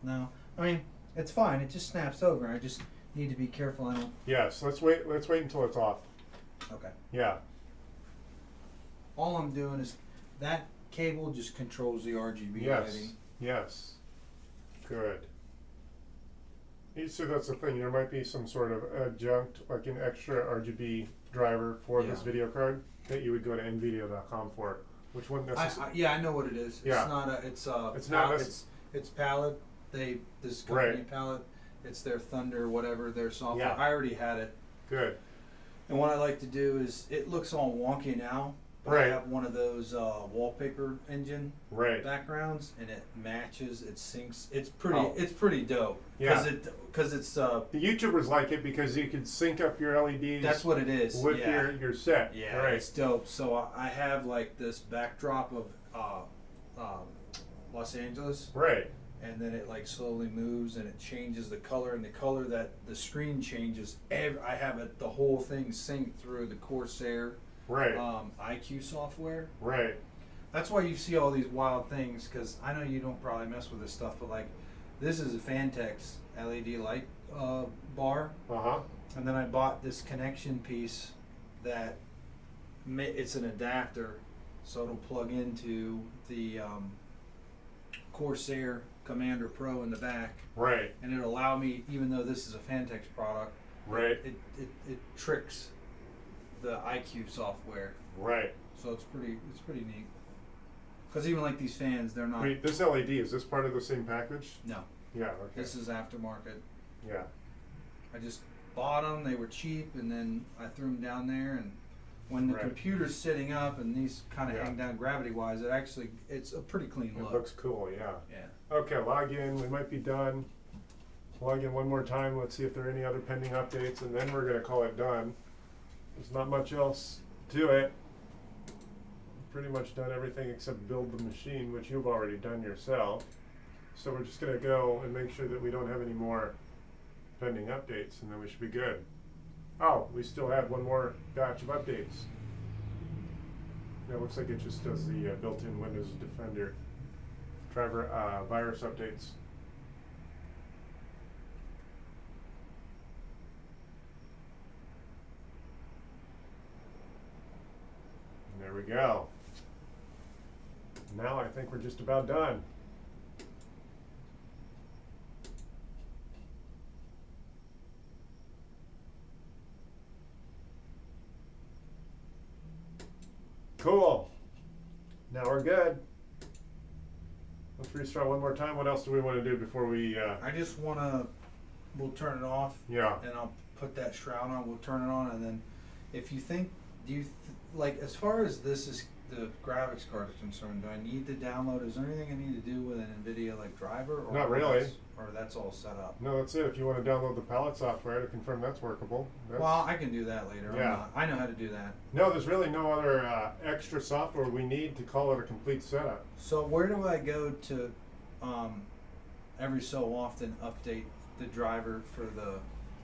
[SPEAKER 2] No, I mean it's fine. It just snaps over. I just need to be careful. I don't.
[SPEAKER 1] Yes, let's wait. Let's wait until it's off.
[SPEAKER 2] Okay.
[SPEAKER 1] Yeah.
[SPEAKER 2] All I'm doing is that cable just controls the RGB
[SPEAKER 1] Yes.
[SPEAKER 2] lighting.
[SPEAKER 1] Yes. Good. So that's the thing. There might be some sort of adjunct, like an extra RGB driver for this
[SPEAKER 2] Yeah.
[SPEAKER 1] video card that you would go to nvidia.com for. Which wouldn't necessarily.
[SPEAKER 2] Yeah, I know what it is.
[SPEAKER 1] Yeah.
[SPEAKER 2] It's not a.
[SPEAKER 1] It's not a-
[SPEAKER 2] It's Palette. This company
[SPEAKER 1] Right.
[SPEAKER 2] Palette. It's their Thunder, whatever their software.
[SPEAKER 1] Yeah.
[SPEAKER 2] I already had it.
[SPEAKER 1] Good.
[SPEAKER 2] And what I like to do is, it looks all wonky now, but I
[SPEAKER 1] Right.
[SPEAKER 2] have one of those wallpaper engine
[SPEAKER 1] Right.
[SPEAKER 2] backgrounds, and it matches, it syncs. It's pretty.
[SPEAKER 1] Oh.
[SPEAKER 2] It's pretty dope.
[SPEAKER 1] Yeah.
[SPEAKER 2] Because it's.
[SPEAKER 1] The YouTubers like it because you can sync up your LEDs.
[SPEAKER 2] That's what it is.
[SPEAKER 1] with
[SPEAKER 2] yeah.
[SPEAKER 1] your set.
[SPEAKER 2] Yeah,
[SPEAKER 1] Right.
[SPEAKER 2] it's dope. So I have like this backdrop of Los Angeles,
[SPEAKER 1] Right.
[SPEAKER 2] and then it like slowly moves and it changes the color, and the color that the screen changes. I have it, the whole thing synced through the Corsair
[SPEAKER 1] Right.
[SPEAKER 2] IQ software.
[SPEAKER 1] Right.
[SPEAKER 2] That's why you see all these wild things, because I know you don't probably mess with this stuff, but like, this is a Fantex LED light bar, and then I bought this connection piece that it's an adapter, so it'll plug into the Corsair Commander Pro in the back,
[SPEAKER 1] Right.
[SPEAKER 2] and it'll allow me, even though this is a Fantex product,
[SPEAKER 1] Right.
[SPEAKER 2] it tricks the IQ software,
[SPEAKER 1] Right.
[SPEAKER 2] so it's pretty neat. Because even like these fans, they're not.
[SPEAKER 1] Wait, this LED, is this part of the same package?
[SPEAKER 2] No,
[SPEAKER 1] Yeah, okay.
[SPEAKER 2] this is aftermarket.
[SPEAKER 1] Yeah.
[SPEAKER 2] I just bought them; they were cheap, and then I threw them down there. And when the
[SPEAKER 1] Right.
[SPEAKER 2] computer's sitting up and these kind of
[SPEAKER 1] Yeah.
[SPEAKER 2] hang down gravity-wise, it's a pretty clean
[SPEAKER 1] It
[SPEAKER 2] look.
[SPEAKER 1] looks cool, yeah.
[SPEAKER 2] Yeah.
[SPEAKER 1] Okay, log in. We might be done. Log in one more time. Let's see if there are any other pending updates, and then we're going to call it done. There's not much else to it. Pretty much done everything except build the machine, which you've already done yourself. So we're just going to go and make sure that we don't have any more pending updates, and then we should be good. Oh, we still have one more batch of updates. Yeah, it looks like it just does the built-in Windows Defender driver virus updates. And there we go. Now I think we're just about done. Cool. Now we're good. Let's restart one more time. What else do we want to do before we
[SPEAKER 2] I just wanna. We'll turn it off.
[SPEAKER 1] yeah.
[SPEAKER 2] And I'll put that shroud on. We'll turn it on, and then, if you think, like, as far as this is the graphics card is concerned, do I need to download? Is there anything I need to do with an NVIDIA like driver? Or
[SPEAKER 1] Not really.
[SPEAKER 2] Or that's all set up.
[SPEAKER 1] No, that's it. If you want to download the palette software to confirm that's workable. That's,
[SPEAKER 2] Well, I can do that later.
[SPEAKER 1] Yeah.
[SPEAKER 2] I know how to do that.
[SPEAKER 1] no, there's really no other extra software we need to call it a complete setup.
[SPEAKER 2] So where do I go to, every so often update the driver for the?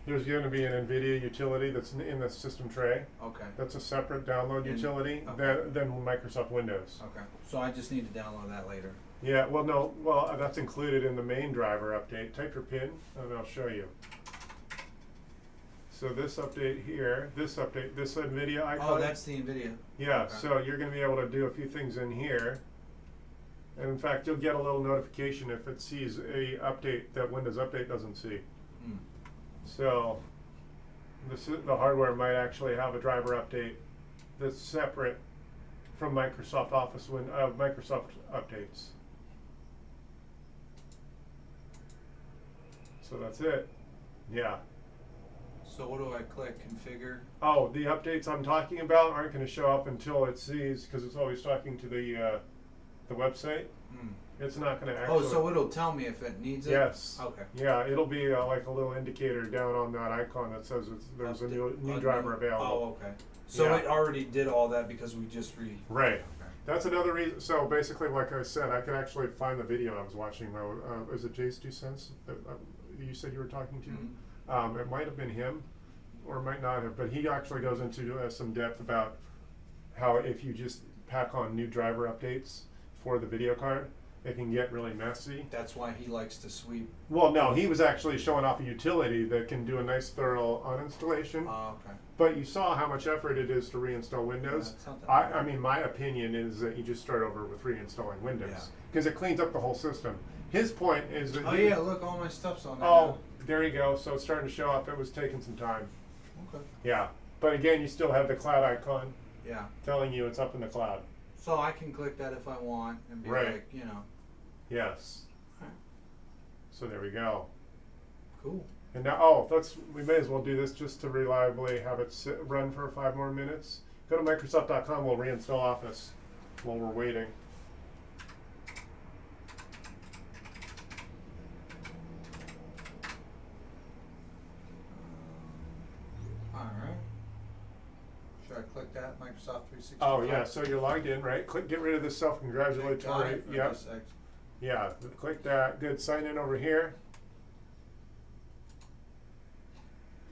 [SPEAKER 1] There's going to be an NVIDIA utility that's in the system tray.
[SPEAKER 2] Okay.
[SPEAKER 1] That's a separate download utility
[SPEAKER 2] okay.
[SPEAKER 1] than Microsoft Windows.
[SPEAKER 2] Okay. So I just need to download that later.
[SPEAKER 1] Yeah, well, no, that's included in the main driver update. Type your PIN, and I'll show you. So this update here, this NVIDIA icon.
[SPEAKER 2] Oh, that's the NVIDIA.
[SPEAKER 1] Yeah,
[SPEAKER 2] Okay.
[SPEAKER 1] so you're going to be able to do a few things in here. And in fact, you'll get a little notification if it sees a update that Windows Update doesn't see.
[SPEAKER 2] Hmm.
[SPEAKER 1] So the hardware might actually have a driver update that's separate from Microsoft Office Microsoft updates. So that's it. Yeah.
[SPEAKER 2] So what do I click? Configure.
[SPEAKER 1] Oh, the updates I'm talking about aren't going to show up until it sees, because it's always talking to the website.
[SPEAKER 2] Hmm.
[SPEAKER 1] It's not going to actually.
[SPEAKER 2] Oh, so it'll tell me if it needs it?
[SPEAKER 1] Yes.
[SPEAKER 2] Okay.
[SPEAKER 1] Yeah, it'll be like a little indicator down on that icon that says there's a new driver available.
[SPEAKER 2] Oh, okay. So
[SPEAKER 1] Yeah.
[SPEAKER 2] it already did all that because we just
[SPEAKER 1] Right.
[SPEAKER 2] Okay.
[SPEAKER 1] That's another reason. So basically, like I said, I could actually find the video I was watching. Was it Jay's 2 cents that you said you were talking to?
[SPEAKER 2] Mhm.
[SPEAKER 1] It might have been him, or it might not have. But he actually goes into some depth about how if you just pack on new driver updates for the video card, it can get really messy.
[SPEAKER 2] That's why he likes to sweep.
[SPEAKER 1] Well, no, he was actually showing off a utility that can do a nice thorough uninstallation.
[SPEAKER 2] Oh, okay.
[SPEAKER 1] But you saw how much effort it is to reinstall Windows.
[SPEAKER 2] Yeah, it's not that
[SPEAKER 1] I
[SPEAKER 2] bad.
[SPEAKER 1] mean, my opinion is that you just start over with reinstalling
[SPEAKER 2] Yeah.
[SPEAKER 1] Windows because it cleans up the whole system. His point is that
[SPEAKER 2] Oh yeah, look, all my stuff's on there.
[SPEAKER 1] oh, there you go. So it's starting to show up. It was taking some time.
[SPEAKER 2] now. Okay.
[SPEAKER 1] Yeah, but again, you still have the cloud icon
[SPEAKER 2] Yeah.
[SPEAKER 1] telling you it's up in the cloud.
[SPEAKER 2] So I can click that if I want and be
[SPEAKER 1] Right.
[SPEAKER 2] like,
[SPEAKER 1] Yes.
[SPEAKER 2] Right.
[SPEAKER 1] So there we go.
[SPEAKER 2] Cool.
[SPEAKER 1] And now, we may as well do this just to reliably have it run for 5 more minutes. Go to Microsoft.com, we'll reinstall Office while we're waiting.
[SPEAKER 2] All right. Should I click that Microsoft 365?
[SPEAKER 1] Oh yeah, so you're logged in, right? Click get rid of this self-congratulatory.
[SPEAKER 2] Got it.
[SPEAKER 1] Yep.
[SPEAKER 2] Just
[SPEAKER 1] Yeah, click that. Good. Sign in over here.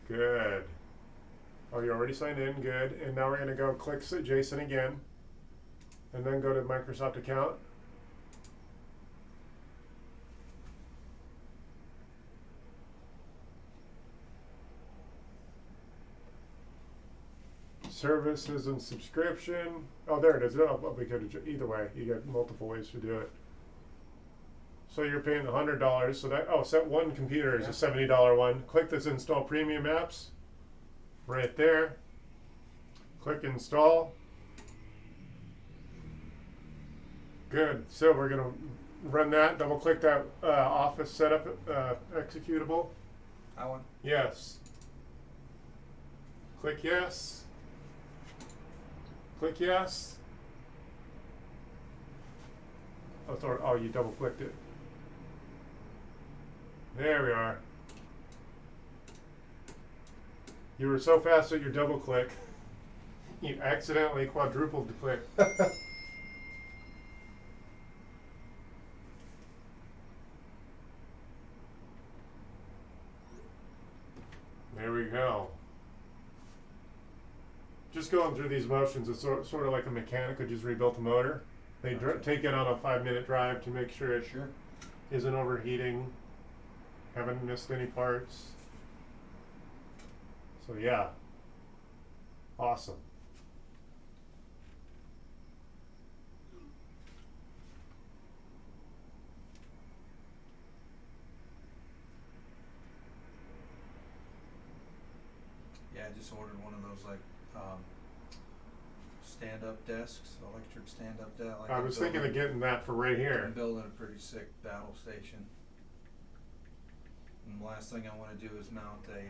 [SPEAKER 1] Good. Oh, you already signed in. Good. And now we're going to go click Jason again. and then go to Microsoft account. Services and subscription. Oh, there it is. Oh, we could either way. You got multiple ways to do it. So you're paying $100. So that set one computer is a $70 one. Click this install premium apps. Right there. Click install. Good. So we're gonna run that. Double click that Office setup executable.
[SPEAKER 2] That one.
[SPEAKER 1] Yes. Click yes. Click yes. Oh, you double clicked it. There we are. You were so fast at your double click, you accidentally quadrupled the click. There we go. Just going through these motions is sort of like a mechanic who just rebuilt a motor. They take it on a 5-minute drive to make sure it isn't overheating, haven't missed any parts. So yeah, awesome.
[SPEAKER 2] Yeah, I just ordered one of those like stand-up desks, electric stand-up desk. Like
[SPEAKER 1] I was thinking of getting that for right here.
[SPEAKER 2] I'm building a pretty sick battle station. And the last thing I want to do is mount a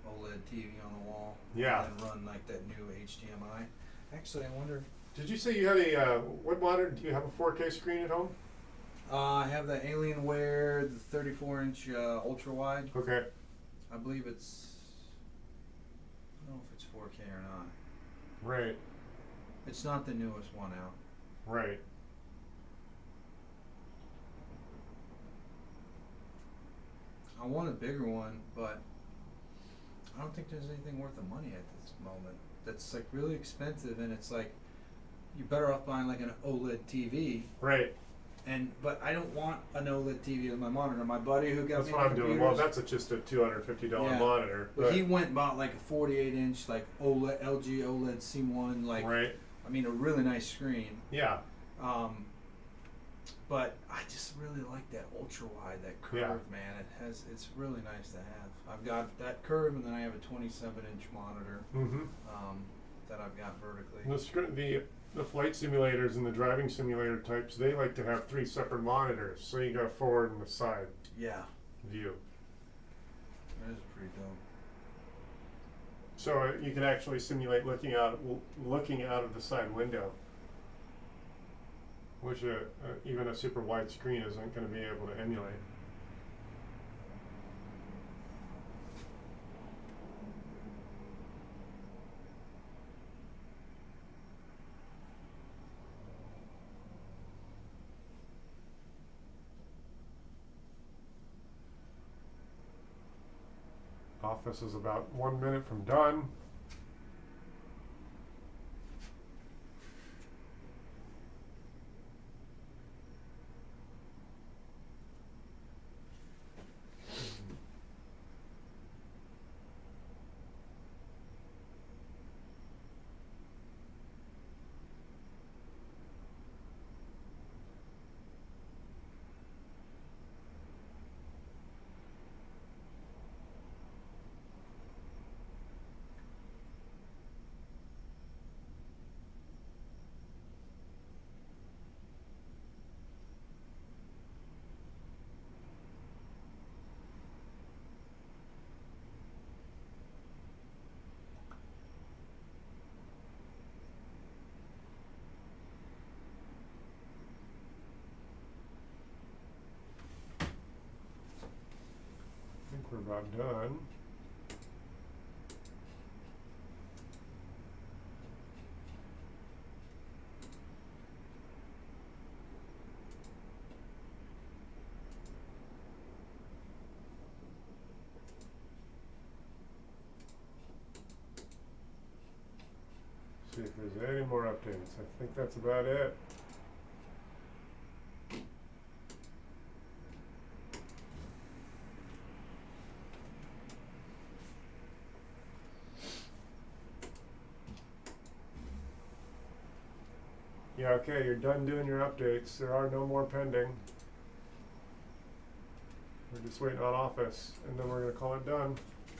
[SPEAKER 2] OLED TV on the wall.
[SPEAKER 1] Yeah.
[SPEAKER 2] And run like that new HDMI. Actually, I wonder.
[SPEAKER 1] Did you say you had a what monitor? Do you have a 4K screen at home?
[SPEAKER 2] I have the Alienware, the 34-inch ultra wide.
[SPEAKER 1] Okay.
[SPEAKER 2] I believe it's. I don't know if it's 4K or not.
[SPEAKER 1] Right.
[SPEAKER 2] It's not the newest one out.
[SPEAKER 1] Right.
[SPEAKER 2] I want a bigger one, but I don't think there's anything worth the money at this moment. That's like really expensive, and it's like you're better off buying like an OLED TV.
[SPEAKER 1] Right.
[SPEAKER 2] But I don't want an OLED TV on my monitor. My buddy who got
[SPEAKER 1] That's
[SPEAKER 2] me
[SPEAKER 1] what
[SPEAKER 2] the
[SPEAKER 1] I'm doing.
[SPEAKER 2] computers,
[SPEAKER 1] Well, that's just a $250 monitor.
[SPEAKER 2] But he went and bought like a 48-inch like OLED LG OLED C1 like.
[SPEAKER 1] Right.
[SPEAKER 2] I mean, a really nice screen.
[SPEAKER 1] Yeah.
[SPEAKER 2] But I just really like that ultra wide, that curve, man. It's really nice to have. I've got that curve, and then I have a 27-inch monitor that I've got vertically.
[SPEAKER 1] The flight simulators and the driving simulator types, they like to have 3 separate monitors, so you got a forward and a side view.
[SPEAKER 2] That is pretty dope.
[SPEAKER 1] So you can actually simulate looking out of the side window, which even a super wide screen isn't going to be able to emulate. Office is about 1 minute from done. I think we're about done. See see if there's any more updates. I think that's about it. Yeah, okay, you're done doing your updates. There are no more pending. We're just waiting on Office, and then we're going to call it done.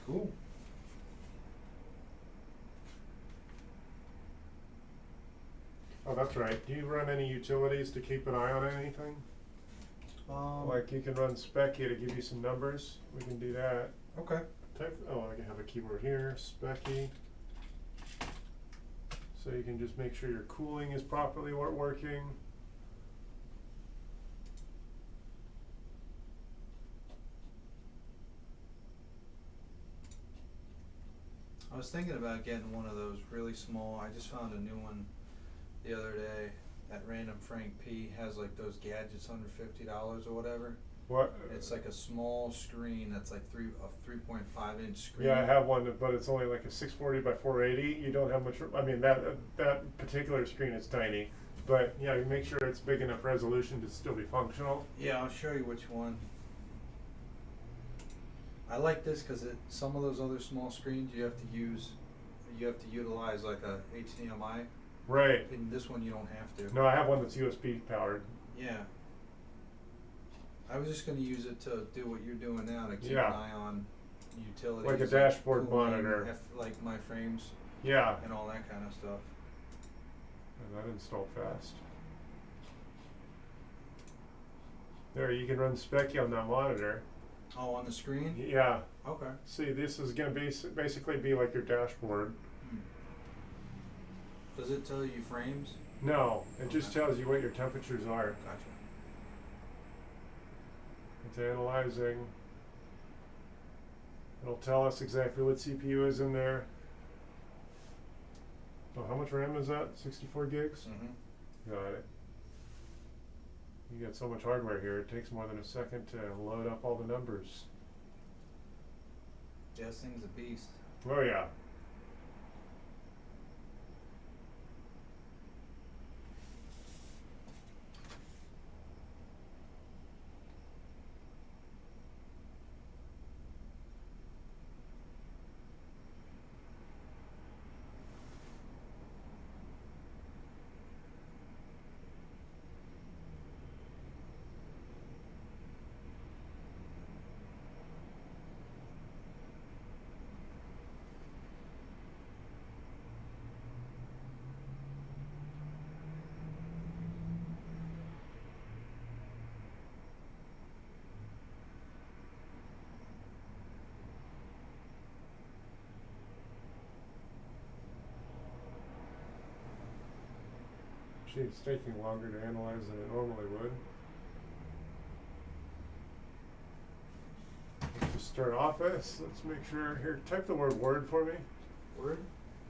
[SPEAKER 2] Cool.
[SPEAKER 1] Oh, that's right. Do you run any utilities to keep an eye on anything? Like you can run Specky to give you some numbers. We can do that.
[SPEAKER 2] Okay.
[SPEAKER 1] I can have a keyboard here, Specky. So you can just make sure your cooling is properly working.
[SPEAKER 2] I was thinking about getting one of those really small. I just found a new one the other day at Random Frank P. Has like those gadgets under $50 or whatever.
[SPEAKER 1] What?
[SPEAKER 2] It's like a small screen that's like a 3.5 inch screen.
[SPEAKER 1] Yeah, I have one, but it's only like a 640 by 480. You don't have much. I mean, that particular screen is tiny, but yeah, you make sure it's big enough resolution to still be functional.
[SPEAKER 2] Yeah, I'll show you which one. I like this because some of those other small screens you have to utilize like a HDMI.
[SPEAKER 1] Right.
[SPEAKER 2] In this one you don't have to.
[SPEAKER 1] No, I have one that's USB powered.
[SPEAKER 2] Yeah. I was just going to use it to do what you're doing now, to keep
[SPEAKER 1] Yeah.
[SPEAKER 2] an eye on utilities.
[SPEAKER 1] Like a dashboard
[SPEAKER 2] cooling,
[SPEAKER 1] monitor.
[SPEAKER 2] like my frames
[SPEAKER 1] Yeah.
[SPEAKER 2] and all that kind of stuff.
[SPEAKER 1] And that installed fast. There, you can run Specky on that monitor.
[SPEAKER 2] Oh, on the screen?
[SPEAKER 1] Yeah.
[SPEAKER 2] Okay.
[SPEAKER 1] See, this is going to basically be like your dashboard.
[SPEAKER 2] Does it tell you frames?
[SPEAKER 1] No, it just tells you what your temperatures are.
[SPEAKER 2] Gotcha.
[SPEAKER 1] It's analyzing. It'll tell us exactly what CPU is in there. Oh, how much RAM is that? 64 gigs?
[SPEAKER 2] Mm-hmm.
[SPEAKER 1] Got it. You got so much hardware here, it takes more than a second to load up all the numbers.
[SPEAKER 2] Yeah, this thing's a beast.
[SPEAKER 1] Oh yeah. Gee, it's taking longer to analyze than it normally would. Let's just start Office. Let's make sure, here, type the word Word for me.
[SPEAKER 2] Word?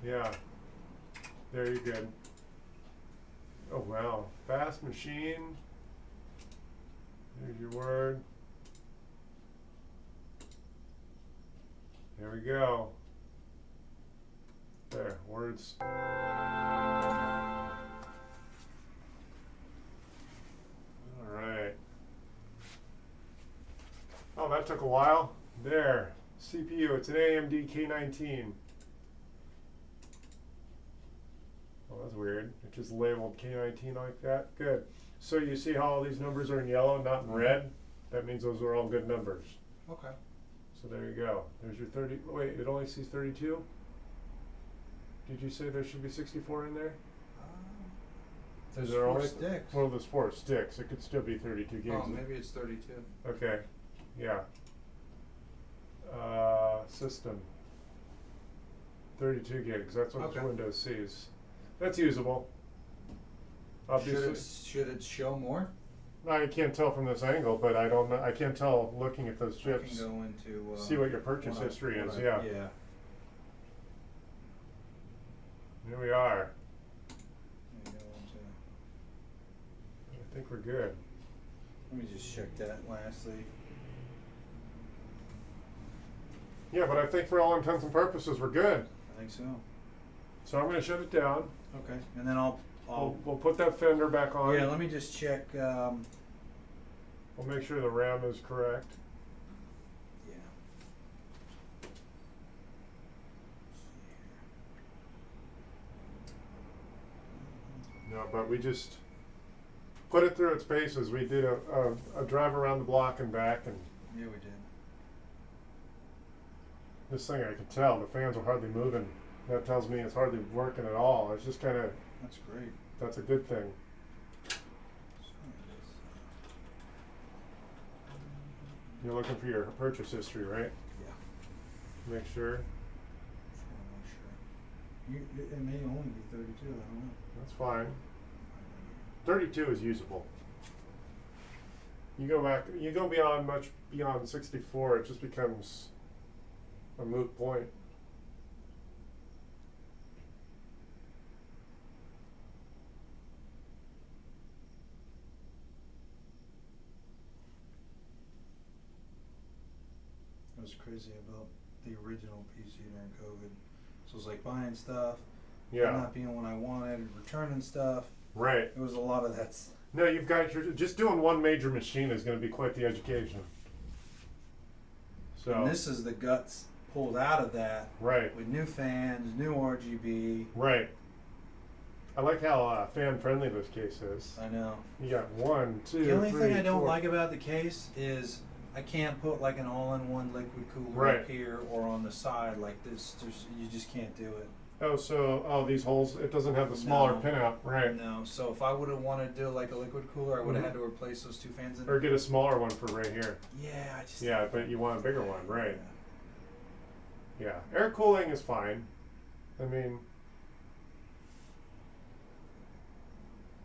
[SPEAKER 1] Yeah. There, you're good. Oh wow, fast machine. There's your Word. There we go. There, Word's. Alright. Oh, that took a while. There. CPU, it's an AMD K19. Oh, that's weird. It just labeled K19 like that. Good. So you see how all these numbers are in yellow, not in red? That means those are all good numbers.
[SPEAKER 2] Okay.
[SPEAKER 1] So there you go. There's your 30. Wait, it only sees 32? Did you say there should be 64 in there?
[SPEAKER 2] There's
[SPEAKER 1] Is there
[SPEAKER 2] 4
[SPEAKER 1] only
[SPEAKER 2] sticks.
[SPEAKER 1] Well, there's 4 sticks. It could still be 32 gigs.
[SPEAKER 2] Oh, maybe it's 32.
[SPEAKER 1] Okay. Yeah. System. 32 gigs. That's what
[SPEAKER 2] Okay.
[SPEAKER 1] Windows sees. That's usable. Obviously.
[SPEAKER 2] Should it show more?
[SPEAKER 1] I can't tell from this angle, but I don't know. I can't tell looking at those
[SPEAKER 2] I
[SPEAKER 1] chips.
[SPEAKER 2] can go into
[SPEAKER 1] See what your purchase history is. Yeah.
[SPEAKER 2] Yeah.
[SPEAKER 1] Here we are.
[SPEAKER 2] Let me go into,
[SPEAKER 1] I think we're good.
[SPEAKER 2] let me just check that lastly.
[SPEAKER 1] Yeah, but I think for all intents and purposes, we're good.
[SPEAKER 2] I think so.
[SPEAKER 1] So I'm going to shut it down.
[SPEAKER 2] Okay, and then I'll
[SPEAKER 1] We'll put that fender back on.
[SPEAKER 2] yeah, let me just check,
[SPEAKER 1] We'll make sure the RAM is correct.
[SPEAKER 2] yeah.
[SPEAKER 1] No, but we just put it through its paces. We did a drive around the block and back, and
[SPEAKER 2] Yeah, we did.
[SPEAKER 1] this thing, I can tell the fans are hardly moving. That tells me it's hardly working at all. It's just kind of,
[SPEAKER 2] That's great.
[SPEAKER 1] that's a good thing. You're looking for your purchase history, right?
[SPEAKER 2] Yeah.
[SPEAKER 1] Make sure.
[SPEAKER 2] Just wanna make sure. It may only be 32, I don't know.
[SPEAKER 1] That's fine. 32 is usable. You go back, you go beyond much beyond 64, it just becomes a moot point.
[SPEAKER 2] It was crazy about the original PC during COVID. So it was like buying stuff,
[SPEAKER 1] Yeah.
[SPEAKER 2] not being what I wanted, returning stuff.
[SPEAKER 1] Right.
[SPEAKER 2] It was a lot of that.
[SPEAKER 1] No, you've got your, just doing one major machine is going to be quite the education. So.
[SPEAKER 2] And this is the guts pulled out of that
[SPEAKER 1] Right.
[SPEAKER 2] with new fans, new RGB.
[SPEAKER 1] Right. I like how fan friendly this case is.
[SPEAKER 2] I know.
[SPEAKER 1] You got 1, 2,
[SPEAKER 2] The only
[SPEAKER 1] 3,
[SPEAKER 2] thing I don't
[SPEAKER 1] 4.
[SPEAKER 2] like about the case is I can't put like an all-in-one liquid cooler
[SPEAKER 1] Right.
[SPEAKER 2] up here or on the side like this. You just can't do it.
[SPEAKER 1] Oh, so these holes, it doesn't have the smaller
[SPEAKER 2] No.
[SPEAKER 1] pinout, right?
[SPEAKER 2] No. So if I would have wanted to do like a liquid cooler, I would have
[SPEAKER 1] Mhm.
[SPEAKER 2] had to replace those two fans.
[SPEAKER 1] Or get a smaller one for right here.
[SPEAKER 2] Yeah, I just.
[SPEAKER 1] Yeah, but you want a bigger one, right?
[SPEAKER 2] Yeah.
[SPEAKER 1] Yeah, air cooling is fine. I mean,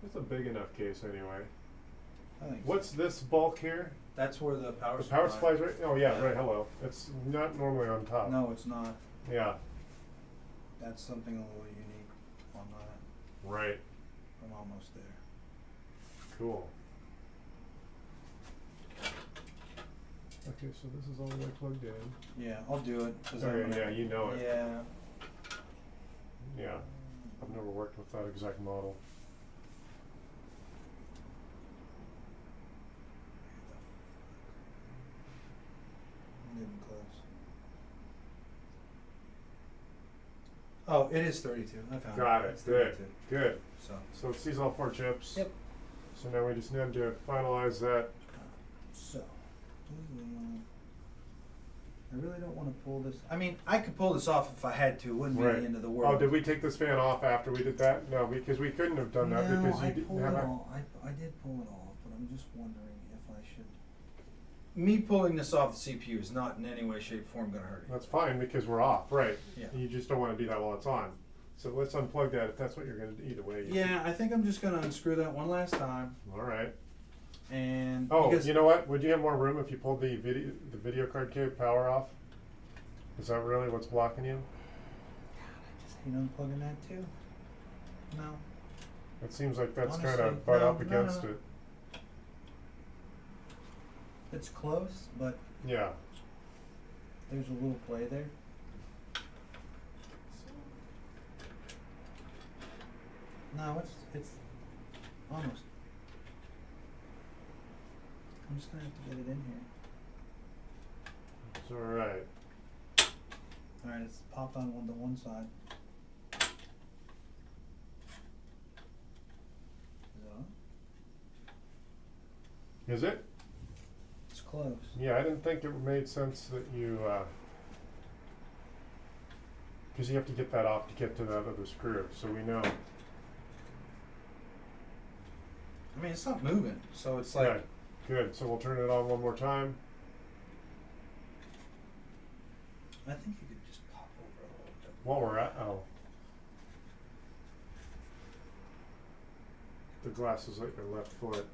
[SPEAKER 1] it's a big enough case anyway.
[SPEAKER 2] I think so.
[SPEAKER 1] What's this bulk here?
[SPEAKER 2] That's where the power
[SPEAKER 1] The
[SPEAKER 2] supply.
[SPEAKER 1] power supply's right? Oh yeah,
[SPEAKER 2] Yeah.
[SPEAKER 1] right, hello. It's not normally on top.
[SPEAKER 2] No, it's not.
[SPEAKER 1] Yeah,
[SPEAKER 2] That's something a little unique on that.
[SPEAKER 1] right.
[SPEAKER 2] I'm almost there.
[SPEAKER 1] Cool. Okay, so this is all the way plugged in.
[SPEAKER 2] Yeah, I'll do it. 'Cause
[SPEAKER 1] Oh,
[SPEAKER 2] I'm
[SPEAKER 1] yeah,
[SPEAKER 2] gonna-
[SPEAKER 1] yeah, you know it.
[SPEAKER 2] Yeah.
[SPEAKER 1] Yeah, I've never worked with that exact model.
[SPEAKER 2] I'm getting close. Oh, it is 32. I found
[SPEAKER 1] Got
[SPEAKER 2] it.
[SPEAKER 1] it,
[SPEAKER 2] It's
[SPEAKER 1] good,
[SPEAKER 2] 32.
[SPEAKER 1] good.
[SPEAKER 2] So.
[SPEAKER 1] So it sees all 4 chips.
[SPEAKER 2] Yep.
[SPEAKER 1] So now we just need to finalize that.
[SPEAKER 2] So. I really don't want to pull this. I mean, I could pull this off if I had to. It wouldn't be
[SPEAKER 1] Right.
[SPEAKER 2] the end of the world.
[SPEAKER 1] Oh, did we take this fan off after we did that? No, because we couldn't have done that
[SPEAKER 2] No,
[SPEAKER 1] because you
[SPEAKER 2] I
[SPEAKER 1] didn't
[SPEAKER 2] pulled
[SPEAKER 1] have
[SPEAKER 2] it
[SPEAKER 1] a.
[SPEAKER 2] off. I did pull it off, but I'm just wondering if I should. Me pulling this off the CPU is not in any way, shape, form going to hurt it.
[SPEAKER 1] That's fine because we're off, right?
[SPEAKER 2] Yeah.
[SPEAKER 1] You just don't want to do that while it's on. So let's unplug that if that's what you're going to do. Either way.
[SPEAKER 2] Yeah, I think I'm just going to unscrew that one last time.
[SPEAKER 1] All right.
[SPEAKER 2] And
[SPEAKER 1] Oh,
[SPEAKER 2] because
[SPEAKER 1] you know what? Would you have more room if you pulled the video card cable power off? Is that really what's blocking you?
[SPEAKER 2] I just hate unplugging that too. No.
[SPEAKER 1] It seems like that's kind
[SPEAKER 2] Honestly,
[SPEAKER 1] of butt
[SPEAKER 2] no,
[SPEAKER 1] up against
[SPEAKER 2] no.
[SPEAKER 1] it.
[SPEAKER 2] It's close, but
[SPEAKER 1] Yeah.
[SPEAKER 2] there's a little play there. No, it's almost. I'm just gonna have to get it in here.
[SPEAKER 1] It's all right.
[SPEAKER 2] All right, it's popped on one side. Is it on?
[SPEAKER 1] Is it?
[SPEAKER 2] It's close.
[SPEAKER 1] Yeah, I didn't think it made sense that you, because you have to get that off to get to that other screw, so we know.
[SPEAKER 2] I mean, it's not moving, so it's like.
[SPEAKER 1] Yeah, good. So we'll turn it on one more time.
[SPEAKER 2] I think you could just pop over a little bit.
[SPEAKER 1] While we're at, the glass is at your left foot.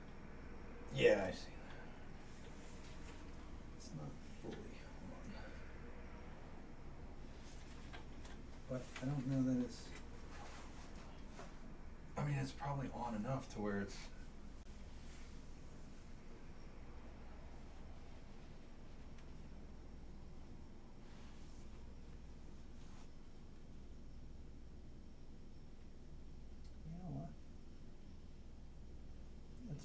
[SPEAKER 2] Yeah, I see. It's not fully on. But I don't know that it's. I mean, it's probably on enough to where it's.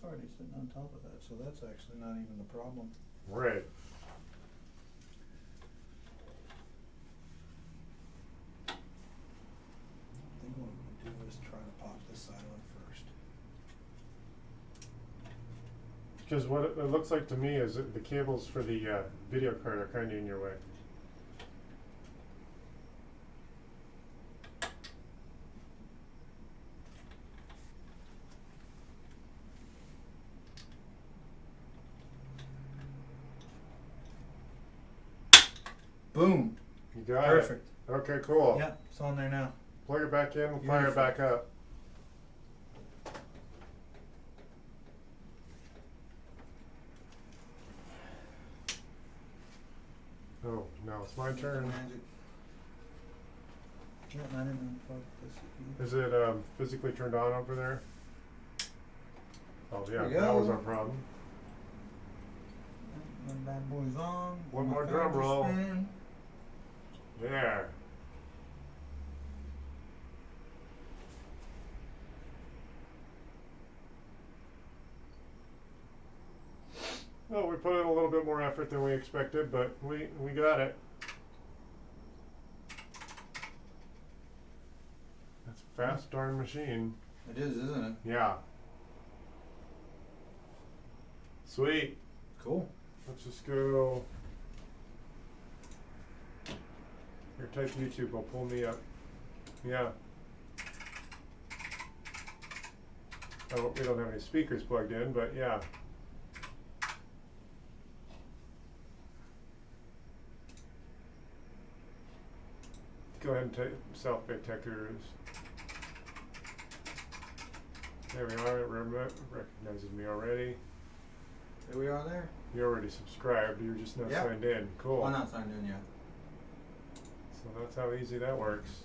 [SPEAKER 2] already sitting on top of that, so that's actually not even the problem.
[SPEAKER 1] Right.
[SPEAKER 2] I think what we'll do is try to pop this side on first.
[SPEAKER 1] Because what it looks like to me is that the cables for the video card are kind of in your way.
[SPEAKER 2] Boom.
[SPEAKER 1] You got
[SPEAKER 2] Perfect.
[SPEAKER 1] it. Okay, cool.
[SPEAKER 2] Yep, it's on there now.
[SPEAKER 1] Plug it back in, we'll fire it
[SPEAKER 2] Beautiful.
[SPEAKER 1] back up. Oh, now it's my turn.
[SPEAKER 2] Magic. Yeah, I didn't unplug this.
[SPEAKER 1] Is it physically turned on over there? Oh yeah,
[SPEAKER 2] There we
[SPEAKER 1] that was
[SPEAKER 2] go.
[SPEAKER 1] our problem.
[SPEAKER 2] One bad boy's on.
[SPEAKER 1] One
[SPEAKER 2] My
[SPEAKER 1] more drum
[SPEAKER 2] fingers
[SPEAKER 1] roll.
[SPEAKER 2] spin.
[SPEAKER 1] There. Well, we put in a little bit more effort than we expected, but we got it. That's a fast darn machine.
[SPEAKER 2] It is, isn't it?
[SPEAKER 1] Yeah. Sweet.
[SPEAKER 2] Cool.
[SPEAKER 1] Let's just go. Here, type YouTube, will pull me up. Yeah. Oh, we don't have any speakers plugged in, but yeah. Go ahead and type South Bay Tech Gurus. There we are, it recognizes me already.
[SPEAKER 2] There we are there.
[SPEAKER 1] You're already subscribed, you're just not
[SPEAKER 2] Yep.
[SPEAKER 1] signed in. Cool.
[SPEAKER 2] I'm not signed in yet.
[SPEAKER 1] So that's how easy that works.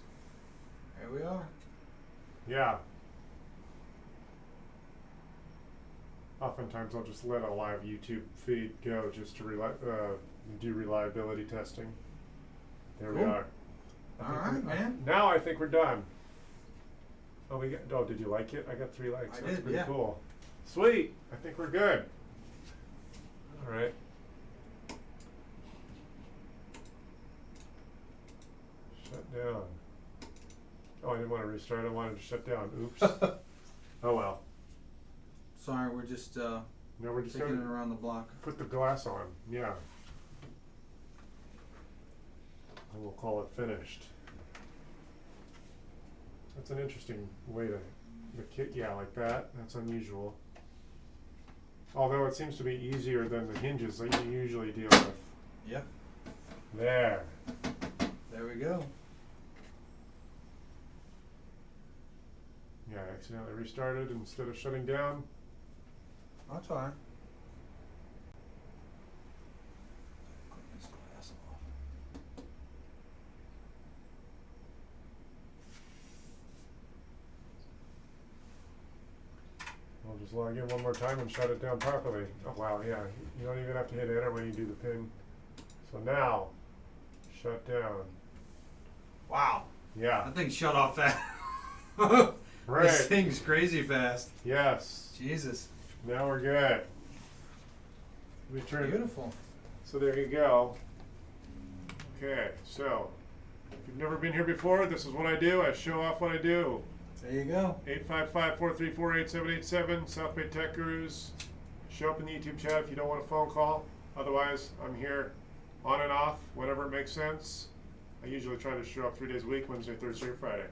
[SPEAKER 2] There we are.
[SPEAKER 1] Yeah. Oftentimes I'll just let a live YouTube feed go just to do reliability testing. There we
[SPEAKER 2] Cool.
[SPEAKER 1] are.
[SPEAKER 2] All right, man.
[SPEAKER 1] Now I think we're done. Oh, did you like it? I got 3 likes.
[SPEAKER 2] I
[SPEAKER 1] That's
[SPEAKER 2] did,
[SPEAKER 1] pretty
[SPEAKER 2] yeah.
[SPEAKER 1] cool. Sweet. I think we're good. All right. Shut down. Oh, I didn't want to restart. I wanted to shut down. Oops. Oh well.
[SPEAKER 2] Sorry, we're just
[SPEAKER 1] Now we're just
[SPEAKER 2] taking it
[SPEAKER 1] going to
[SPEAKER 2] around the block.
[SPEAKER 1] put the glass on. Yeah. And we'll call it finished. That's an interesting way to, yeah, like that. That's unusual. Although it seems to be easier than the hinges that you usually deal with.
[SPEAKER 2] Yep.
[SPEAKER 1] There.
[SPEAKER 2] There we go.
[SPEAKER 1] Yeah, I accidentally restarted instead of shutting down.
[SPEAKER 2] That's all right. Clean this glass off.
[SPEAKER 1] I'll just log in one more time and shut it down properly. Oh wow, yeah. You don't even have to hit enter when you do the pin. So now, shut down.
[SPEAKER 2] Wow.
[SPEAKER 1] Yeah.
[SPEAKER 2] That thing shut off fast.
[SPEAKER 1] Right.
[SPEAKER 2] This thing's crazy fast.
[SPEAKER 1] Yes.
[SPEAKER 2] Jesus.
[SPEAKER 1] Now we're good. We turn.
[SPEAKER 2] Beautiful.
[SPEAKER 1] So there you go. Okay, so if you've never been here before, this is what I do. I show off what I do.
[SPEAKER 2] There you go.
[SPEAKER 1] 855-434-8787, South Bay Tech Gurus. Show up in the YouTube chat if you don't want a phone call. Otherwise, I'm here on and off, whenever it makes sense. I usually try to show up 3 days a week, Wednesday, Thursday, or Friday.